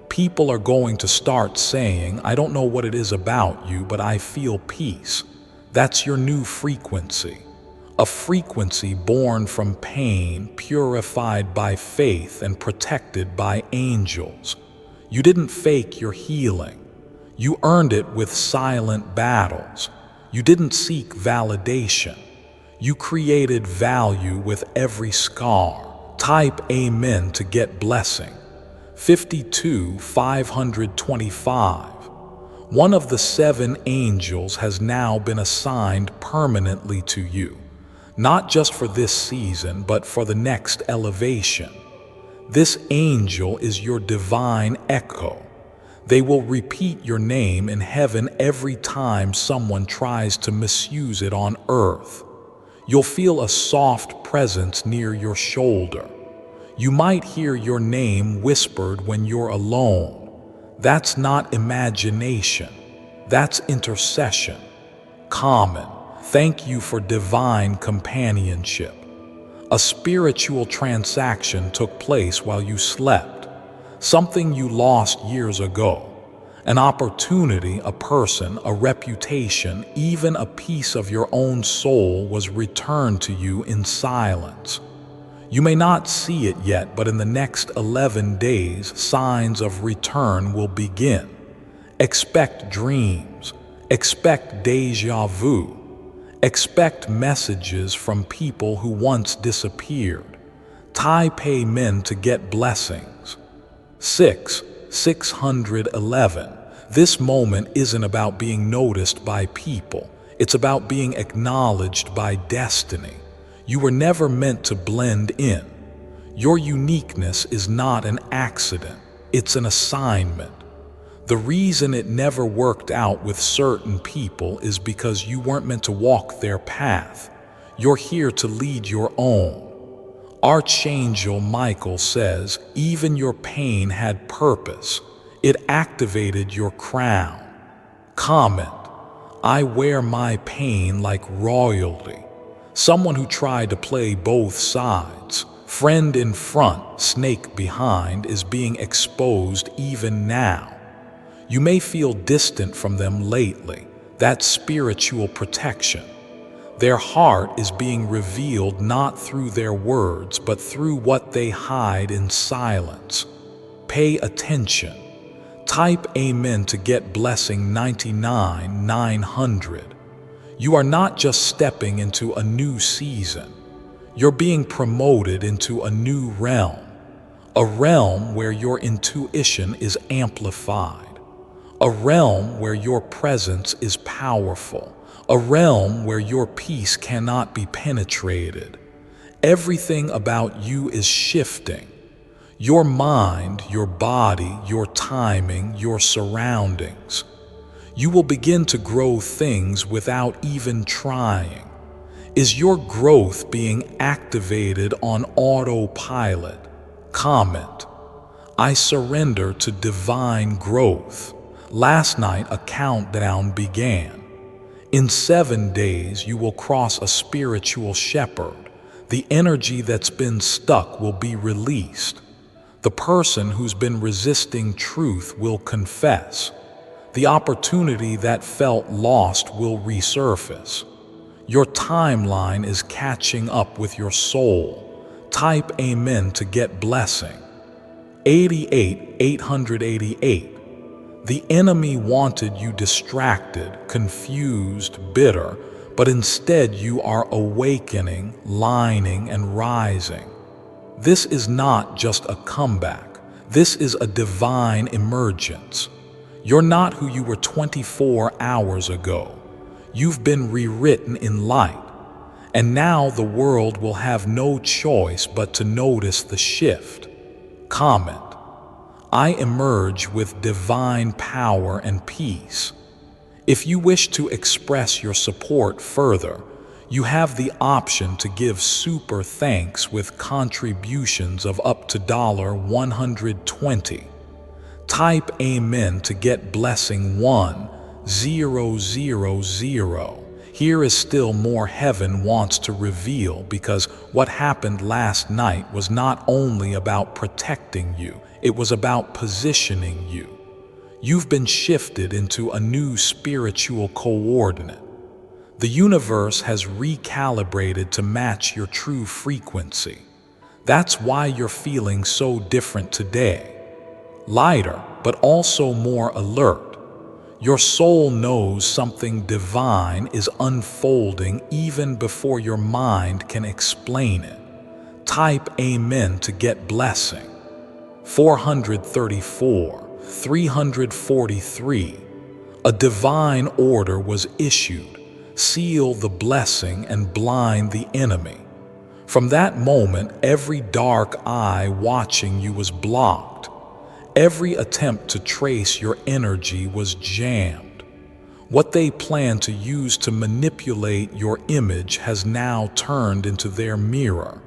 People are going to start saying, I don't know what it is about you, but I feel peace. That's your new frequency. A frequency born from pain, purified by faith and protected by angels. You didn't fake your healing. You earned it with silent battles. You didn't seek validation. You created value with every scar. Type Amen to get blessing. 52,525. One of the 7 angels has now been assigned permanently to you, not just for this season, but for the next elevation. This angel is your divine echo. They will repeat your name in heaven every time someone tries to misuse it on earth. You'll feel a soft presence near your shoulder. You might hear your name whispered when you're alone. That's not imagination. That's intercession. Common. Thank you for divine companionship. A spiritual transaction took place while you slept. Something you lost years ago. An opportunity, a person, a reputation, even a piece of your own soul was returned to you in silence. You may not see it yet, but in the next 11 days, signs of return will begin. Expect dreams. Expect déjà vu. Expect messages from people who once disappeared. Type Amen to get blessings. 611. This moment isn't about being noticed by people. It's about being acknowledged by destiny. You were never meant to blend in. Your uniqueness is not an accident. It's an assignment. The reason it never worked out with certain people is because you weren't meant to walk their path. You're here to lead your own. Archangel Michael says, even your pain had purpose. It activated your crown. Comment. I wear my pain like royalty. Someone who tried to play both sides, friend in front, snake behind, is being exposed even now. You may feel distant from them lately. That's spiritual protection. Their heart is being revealed not through their words, but through what they hide in silence. Pay attention. Type Amen to get blessing 99,900. You are not just stepping into a new season. You're being promoted into a new realm. A realm where your intuition is amplified. A realm where your presence is powerful. A realm where your peace cannot be penetrated. Everything about you is shifting. Your mind, your body, your timing, your surroundings. You will begin to grow things without even trying. Is your growth being activated on autopilot? Comment. I surrender to divine growth. Last night, a countdown began. In 7 days, you will cross a spiritual shepherd. The energy that's been stuck will be released. The person who's been resisting truth will confess. The opportunity that felt lost will resurface. Your timeline is catching up with your soul. Type Amen to get blessing. 88,888. The enemy wanted you distracted, confused, bitter, but instead you are awakening, lining, and rising. This is not just a comeback. This is a divine emergence. You're not who you were 24 hours ago. You've been rewritten in light. And now the world will have no choice but to notice the shift. Comment: I emerge with divine power and peace. If you wish to express your support further, you have the option to give super thanks with contributions of up to $120. Type Amen to get blessing 1000. Here is still more heaven wants to reveal, because what happened last night was not only about protecting you, it was about positioning you. You've been shifted into a new spiritual coordinate. The universe has recalibrated to match your true frequency. That's why you're feeling so different today. Lighter, but also more alert. Your soul knows something divine is unfolding even before your mind can explain it. Type Amen to get blessing. 434. 343. A divine order was issued. Seal the blessing and blind the enemy. From that moment, every dark eye watching you was blocked. Every attempt to trace your energy was jammed. What they planned to use to manipulate your image has now turned into their mirror.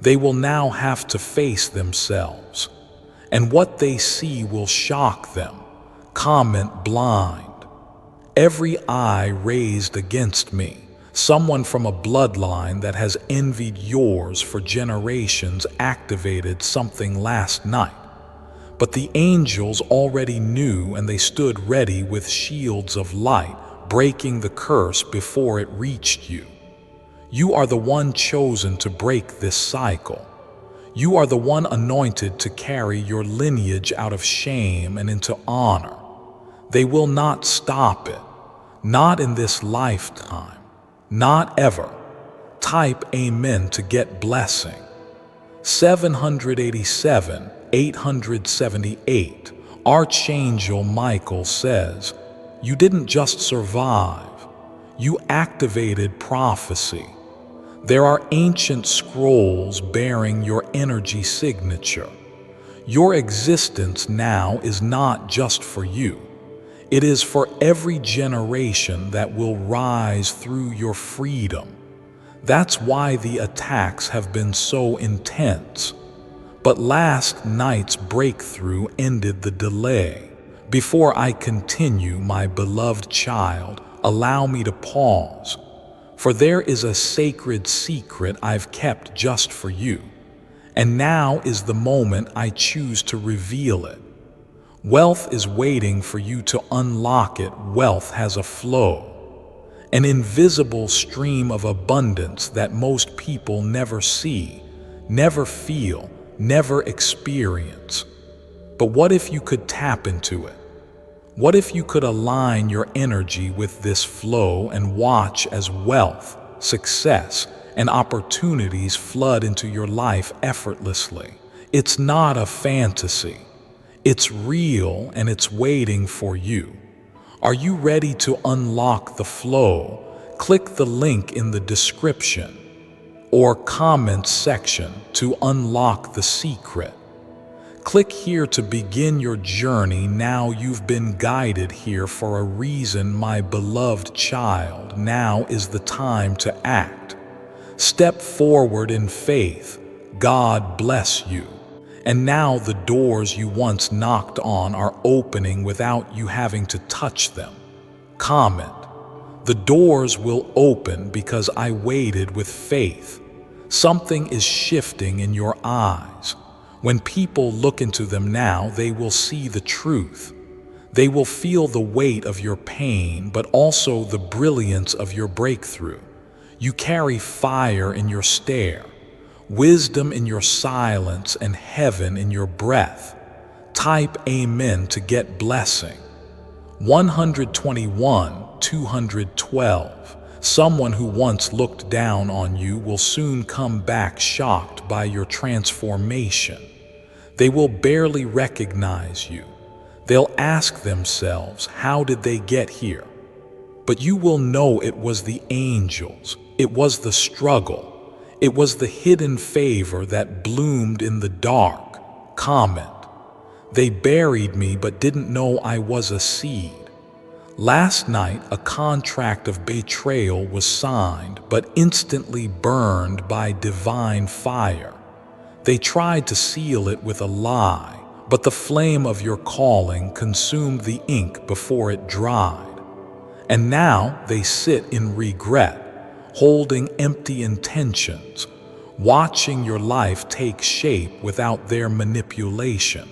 They will now have to face themselves. And what they see will shock them. Comment: blind. Every eye raised against me. Someone from a bloodline that has envied yours for generations activated something last night. But the angels already knew, and they stood ready with shields of light, breaking the curse before it reached you. You are the one chosen to break this cycle. You are the one anointed to carry your lineage out of shame and into honor. They will not stop it. Not in this lifetime. Not ever. Type Amen to get blessing. 787. 878. Archangel Michael says, you didn't just survive. You activated prophecy. There are ancient scrolls bearing your energy signature. Your existence now is not just for you. It is for every generation that will rise through your freedom. That's why the attacks have been so intense. But last night's breakthrough ended the delay. Before I continue, my beloved child, allow me to pause. For there is a sacred secret I've kept just for you. And now is the moment I choose to reveal it. Wealth is waiting for you to unlock it. Wealth has a flow, an invisible stream of abundance that most people never see, never feel, never experience. But what if you could tap into it? What if you could align your energy with this flow and watch as wealth, success, and opportunities flood into your life effortlessly? It's not a fantasy. It's real, and it's waiting for you. Are you ready to unlock the flow? Click the link in the description or comment section to unlock the secret. Click here to begin your journey. Now you've been guided here for a reason, my beloved child. Now is the time to act. Step forward in faith. God bless you. And now the doors you once knocked on are opening without you having to touch them. Comment: the doors will open because I waited with faith. Something is shifting in your eyes. When people look into them now, they will see the truth. They will feel the weight of your pain, but also the brilliance of your breakthrough. You carry fire in your stare, wisdom in your silence, and heaven in your breath. Type Amen to get blessing. 121. 212. Someone who once looked down on you will soon come back shocked by your transformation. They will barely recognize you. They'll ask themselves, how did they get here? But you will know it was the angels, it was the struggle, it was the hidden favor that bloomed in the dark. Comment. They buried me but didn't know I was a seed. Last night, a contract of betrayal was signed but instantly burned by divine fire. They tried to seal it with a lie, but the flame of your calling consumed the ink before it dried. And now they sit in regret, holding empty intentions, watching your life take shape without their manipulation.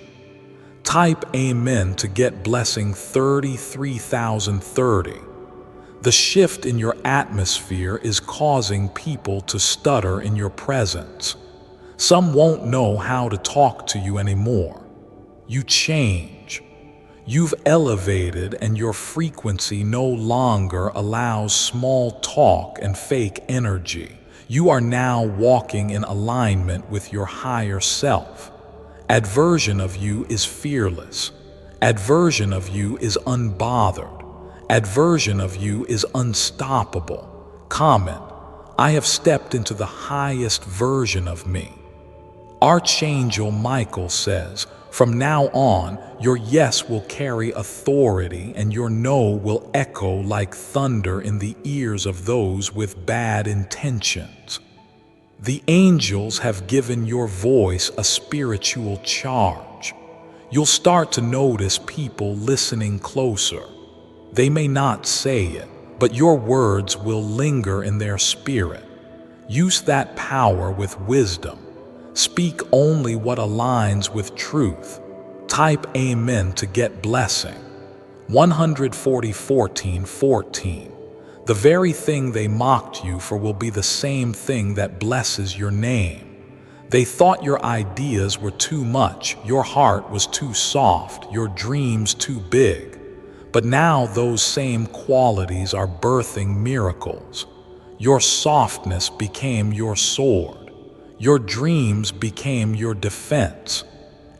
Type Amen to get blessing 33,030. The shift in your atmosphere is causing people to stutter in your presence. Some won't know how to talk to you anymore. You change. You've elevated, and your frequency no longer allows small talk and fake energy. You are now walking in alignment with your higher self. Adversion of you is fearless. Adversion of you is unbothered. Adversion of you is unstoppable. Comment. I have stepped into the highest version of me. Archangel Michael says, from now on, your yes will carry authority and your no will echo like thunder in the ears of those with bad intentions. The angels have given your voice a spiritual charge. You'll start to notice people listening closer. They may not say it, but your words will linger in their spirit. Use that power with wisdom. Speak only what aligns with truth. Type Amen to get blessing. 140:14:14. The very thing they mocked you for will be the same thing that blesses your name. They thought your ideas were too much, your heart was too soft, your dreams too big. But now those same qualities are birthing miracles. Your softness became your sword. Your dreams became your defense.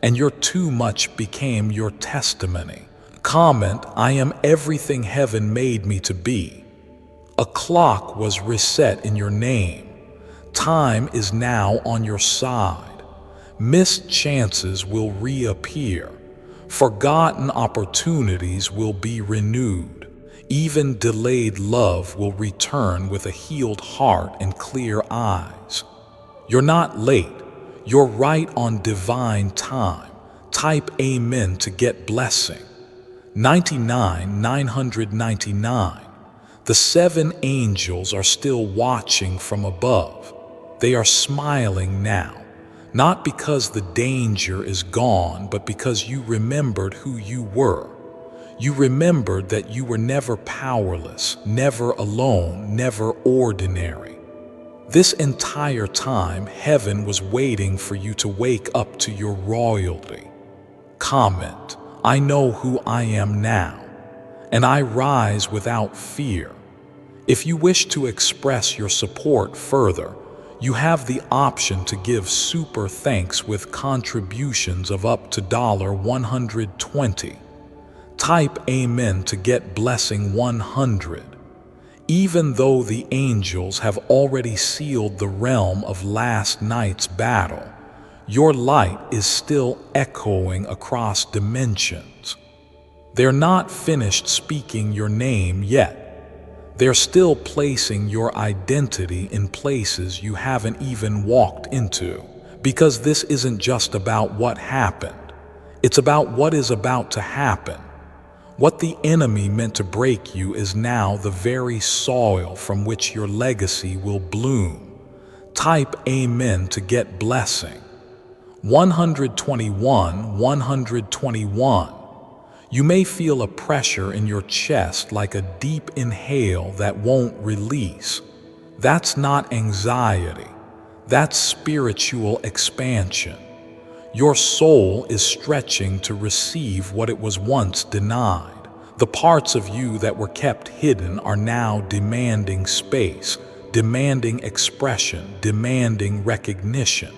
And your too much became your testimony. Comment, I am everything heaven made me to be. A clock was reset in your name. Time is now on your side. Missed chances will reappear. Forgotten opportunities will be renewed. Even delayed love will return with a healed heart and clear eyes. You're not late. You're right on divine time. Type Amen to get blessing. 99,999. The 7 angels are still watching from above. They are smiling now, not because the danger is gone, but because you remembered who you were. You remembered that you were never powerless, never alone, never ordinary. This entire time, heaven was waiting for you to wake up to your royalty. Comment, I know who I am now, and I rise without fear. If you wish to express your support further, you have the option to give super thanks with contributions of up to $120. Type Amen to get blessing 100. Even though the angels have already sealed the realm of last night's battle, your light is still echoing across dimensions. They're not finished speaking your name yet. They're still placing your identity in places you haven't even walked into. Because this isn't just about what happened. It's about what is about to happen. What the enemy meant to break you is now the very soil from which your legacy will bloom. Type Amen to get blessing. 121:121. You may feel a pressure in your chest like a deep inhale that won't release. That's not anxiety. That's spiritual expansion. Your soul is stretching to receive what it was once denied. The parts of you that were kept hidden are now demanding space, demanding expression, demanding recognition.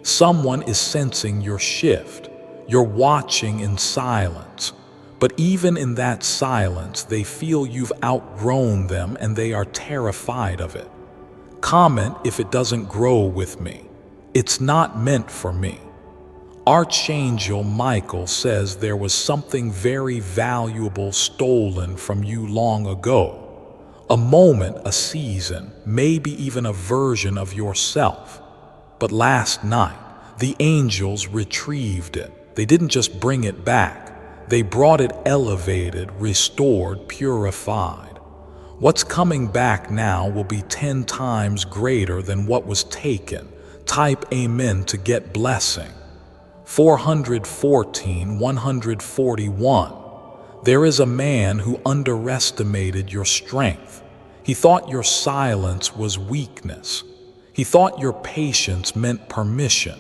Someone is sensing your shift. You're watching in silence. But even in that silence, they feel you've outgrown them and they are terrified of it. Comment if it doesn't grow with me. It's not meant for me. Archangel Michael says there was something very valuable stolen from you long ago. A moment, a season, maybe even a version of yourself. But last night, the angels retrieved it. They didn't just bring it back. They brought it elevated, restored, purified. What's coming back now will be 10 times greater than what was taken. Type amen to get blessing. 414, 141. There is a man who underestimated your strength. He thought your silence was weakness. He thought your patience meant permission.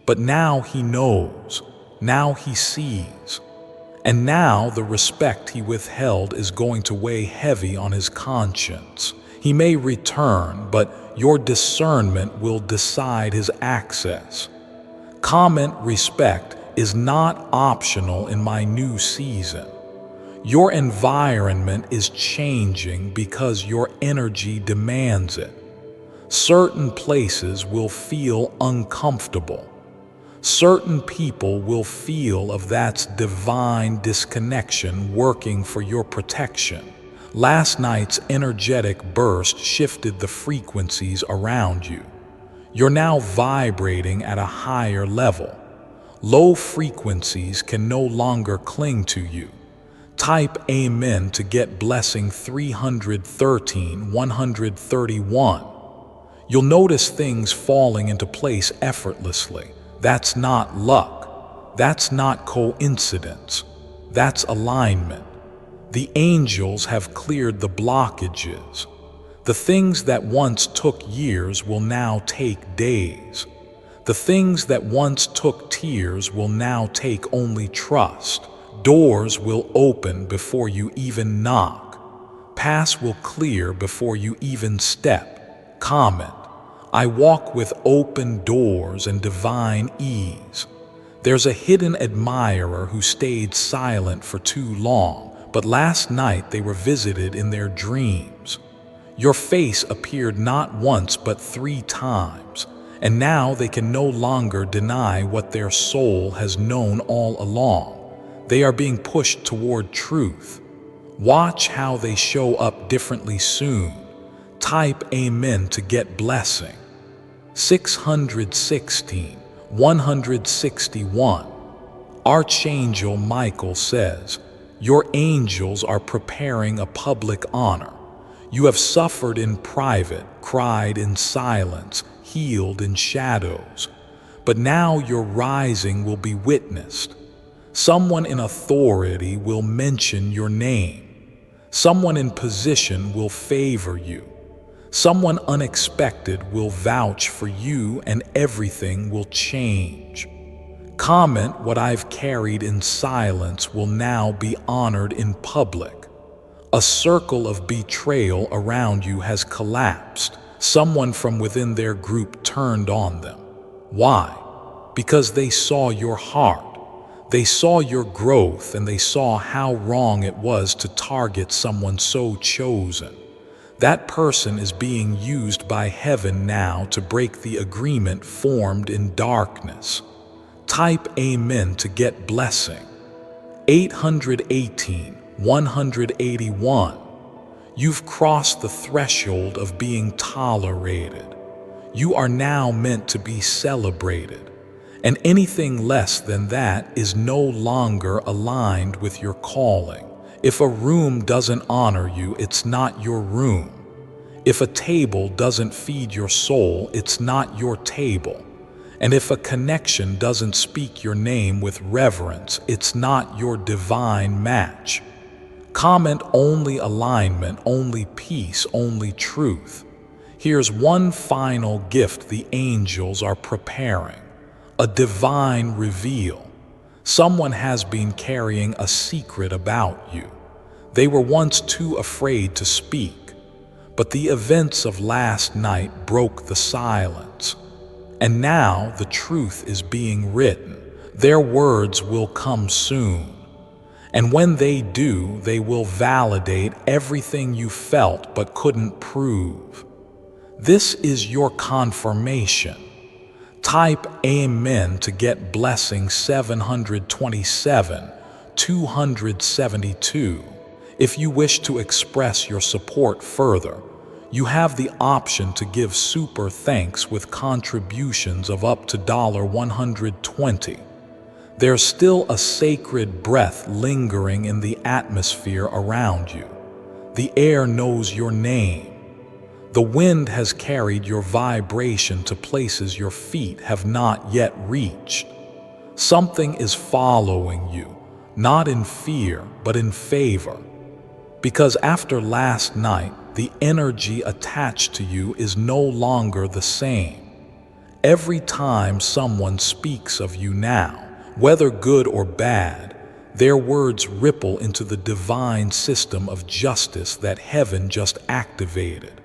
But now he knows. Now he sees. And now the respect he withheld is going to weigh heavy on his conscience. He may return, but your discernment will decide his access. Comment respect is not optional in my new season. Your environment is changing because your energy demands it. Certain places will feel uncomfortable. Certain people will feel of that divine disconnection working for your protection. Last night's energetic burst shifted the frequencies around you. You're now vibrating at a higher level. Low frequencies can no longer cling to you. Type amen to get blessing 313, 131. You'll notice things falling into place effortlessly. That's not luck. That's not coincidence. That's alignment. The angels have cleared the blockages. The things that once took years will now take days. The things that once took tears will now take only trust. Doors will open before you even knock. Paths will clear before you even step. Comment. I walk with open doors and divine ease. There's a hidden admirer who stayed silent for too long, but last night they were visited in their dreams. Your face appeared not once but 3 times, and now they can no longer deny what their soul has known all along. They are being pushed toward truth. Watch how they show up differently soon. Type amen to get blessing. 616, 161. Archangel Michael says, your angels are preparing a public honor. You have suffered in private, cried in silence, healed in shadows. But now your rising will be witnessed. Someone in authority will mention your name. Someone in position will favor you. Someone unexpected will vouch for you and everything will change. Comment what I've carried in silence will now be honored in public. A circle of betrayal around you has collapsed. Someone from within their group turned on them. Why? Because they saw your heart. They saw your growth and they saw how wrong it was to target someone so chosen. That person is being used by heaven now to break the agreement formed in darkness. Type amen to get blessing. 818, 181. You've crossed the threshold of being tolerated. You are now meant to be celebrated. And anything less than that is no longer aligned with your calling. If a room doesn't honor you, it's not your room. If a table doesn't feed your soul, it's not your table. And if a connection doesn't speak your name with reverence, it's not your divine match. Comment only alignment, only peace, only truth. Here's one final gift the angels are preparing. A divine reveal. Someone has been carrying a secret about you. They were once too afraid to speak, but the events of last night broke the silence. And now the truth is being written. Their words will come soon. And when they do, they will validate everything you felt but couldn't prove. This is your confirmation. Type Amen to get blessing 727, 272. If you wish to express your support further, you have the option to give super thanks with contributions of up to $120. There's still a sacred breath lingering in the atmosphere around you. The air knows your name. The wind has carried your vibration to places your feet have not yet reached. Something is following you, not in fear, but in favor. Because after last night, the energy attached to you is no longer the same. Every time someone speaks of you now, whether good or bad, their words ripple into the divine system of justice that heaven just activated.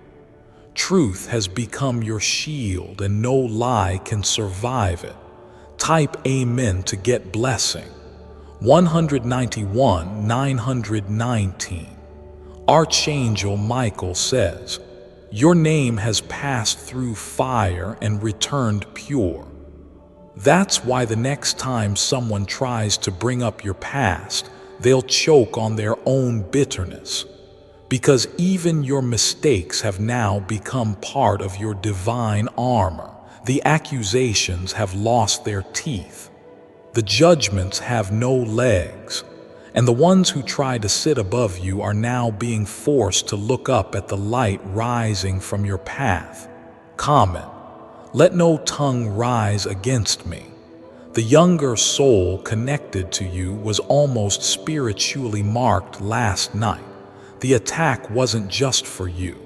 Truth has become your shield and no lie can survive it. Type Amen to get blessing. 191, 919. Archangel Michael says, "Your name has passed through fire and returned pure." That's why the next time someone tries to bring up your past, they'll choke on their own bitterness. Because even your mistakes have now become part of your divine armor. The accusations have lost their teeth. The judgments have no legs. And the ones who try to sit above you are now being forced to look up at the light rising from your path. Comment, "Let no tongue rise against me." The younger soul connected to you was almost spiritually marked last night. The attack wasn't just for you.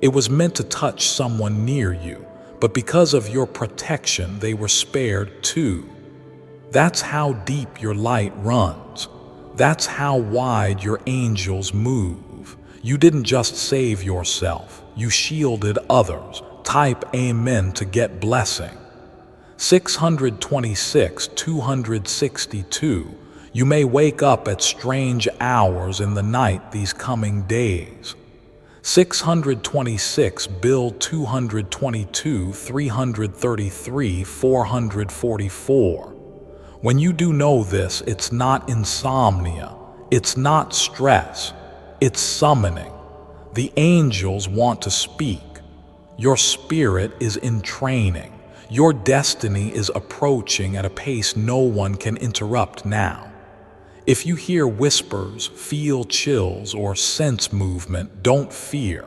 It was meant to touch someone near you, but because of your protection, they were spared too. That's how deep your light runs. That's how wide your angels move. You didn't just save yourself, you shielded others. Type Amen to get blessing. 626, 262. You may wake up at strange hours in the night these coming days. 626, Bill 222, 333, 444. When you do know this, it's not insomnia, it's not stress, it's summoning. The angels want to speak. Your spirit is in training. Your destiny is approaching at a pace no one can interrupt now. If you hear whispers, feel chills, or sense movement, don't fear.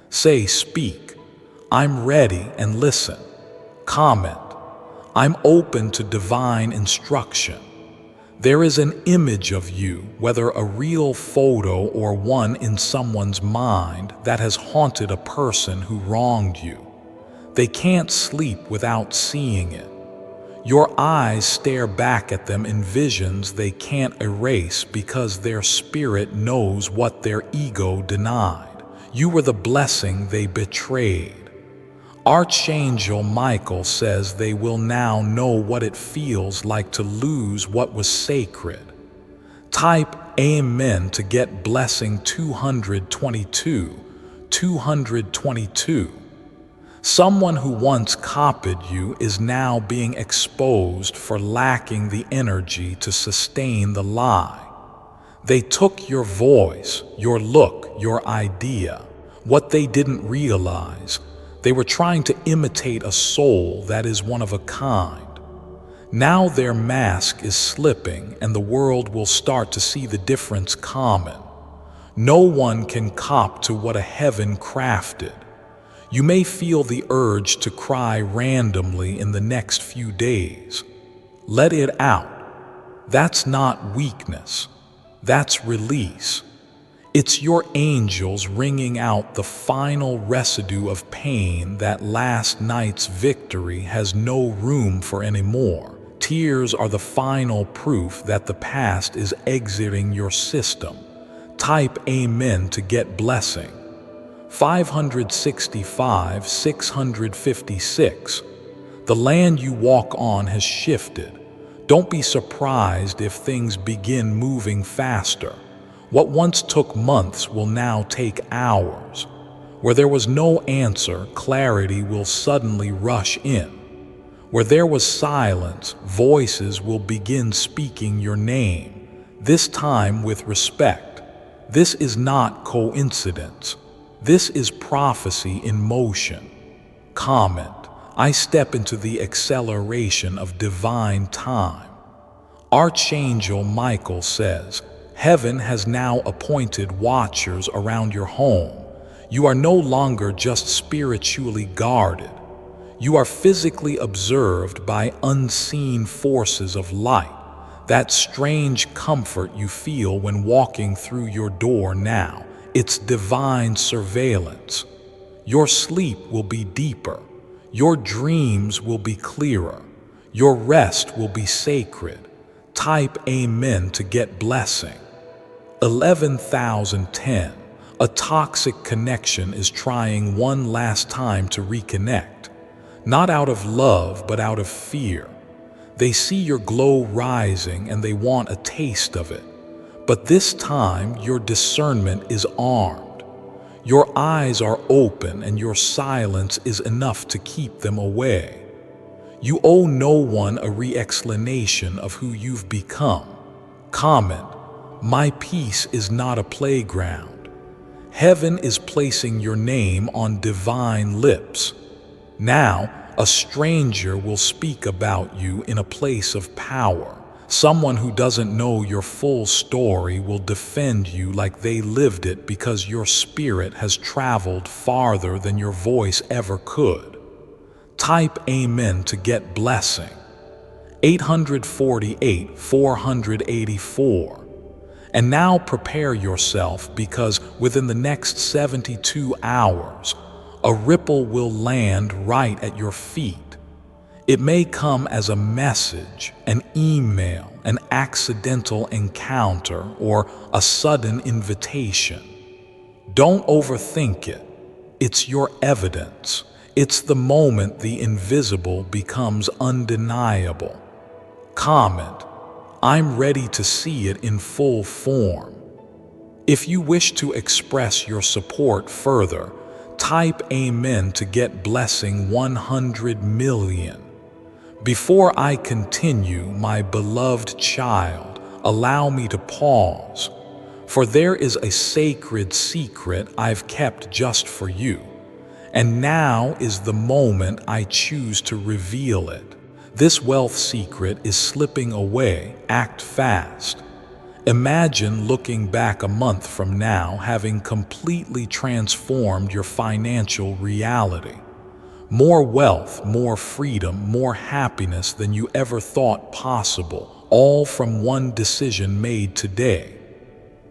Say, "Speak. I'm ready," and listen. Comment, "I'm open to divine instruction." There is an image of you, whether a real photo or one in someone's mind, that has haunted a person who wronged you. They can't sleep without seeing it. Your eyes stare back at them in visions they can't erase because their spirit knows what their ego denied. You were the blessing they betrayed. Archangel Michael says they will now know what it feels like to lose what was sacred. Type Amen to get blessing 222, 222. Someone who once copied you is now being exposed for lacking the energy to sustain the lie. They took your voice, your look, your idea. What they didn't realize, they were trying to imitate a soul that is one of a kind. Now their mask is slipping and the world will start to see the difference common. No one can cop to what a heaven crafted. You may feel the urge to cry randomly in the next few days. Let it out. That's not weakness. That's release. It's your angels wringing out the final residue of pain that last night's victory has no room for anymore. Tears are the final proof that the past is exiting your system. Type Amen to get blessing. 565, 656. The land you walk on has shifted. Don't be surprised if things begin moving faster. What once took months will now take hours. Where there was no answer, clarity will suddenly rush in. Where there was silence, voices will begin speaking your name, this time with respect. This is not coincidence. This is prophecy in motion. Comment: I step into the acceleration of divine time. Archangel Michael says, Heaven has now appointed watchers around your home. You are no longer just spiritually guarded. You are physically observed by unseen forces of light. That strange comfort you feel when walking through your door now, it's divine surveillance. Your sleep will be deeper. Your dreams will be clearer. Your rest will be sacred. Type Amen to get blessing. 11,010. A toxic connection is trying one last time to reconnect. Not out of love, but out of fear. They see your glow rising and they want a taste of it. But this time, your discernment is armed. Your eyes are open and your silence is enough to keep them away. You owe no one a re-explanation of who you've become. Comment: my peace is not a playground. Heaven is placing your name on divine lips. Now, a stranger will speak about you in a place of power. Someone who doesn't know your full story will defend you like they lived it because your spirit has traveled farther than your voice ever could. Type Amen to get blessing. 848, 484. And now prepare yourself, because within the next 72 hours, a ripple will land right at your feet. It may come as a message, an email, an accidental encounter, or a sudden invitation. Don't overthink it. It's your evidence. It's the moment the invisible becomes undeniable. Comment: I'm ready to see it in full form. If you wish to express your support further, type Amen to get blessing 100 million. Before I continue, my beloved child, allow me to pause, for there is a sacred secret I've kept just for you, and now is the moment I choose to reveal it. This wealth secret is slipping away. Act fast. Imagine looking back a month from now having completely transformed your financial reality. More wealth, more freedom, more happiness than you ever thought possible, all from one decision made today.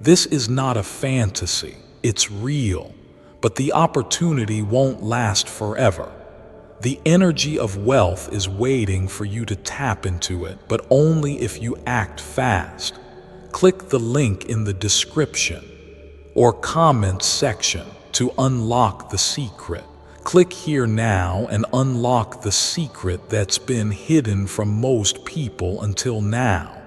This is not a fantasy, it's real, but the opportunity won't last forever. The energy of wealth is waiting for you to tap into it, but only if you act fast. Click the link in the description or comment section to unlock the secret. Click here now and unlock the secret that's been hidden from most people until now.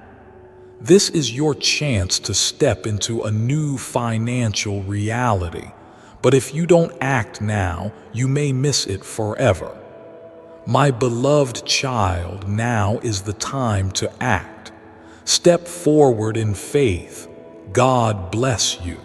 This is your chance to step into a new financial reality, but if you don't act now, you may miss it forever. My beloved child, now is the time to act. Step forward in faith. God bless you.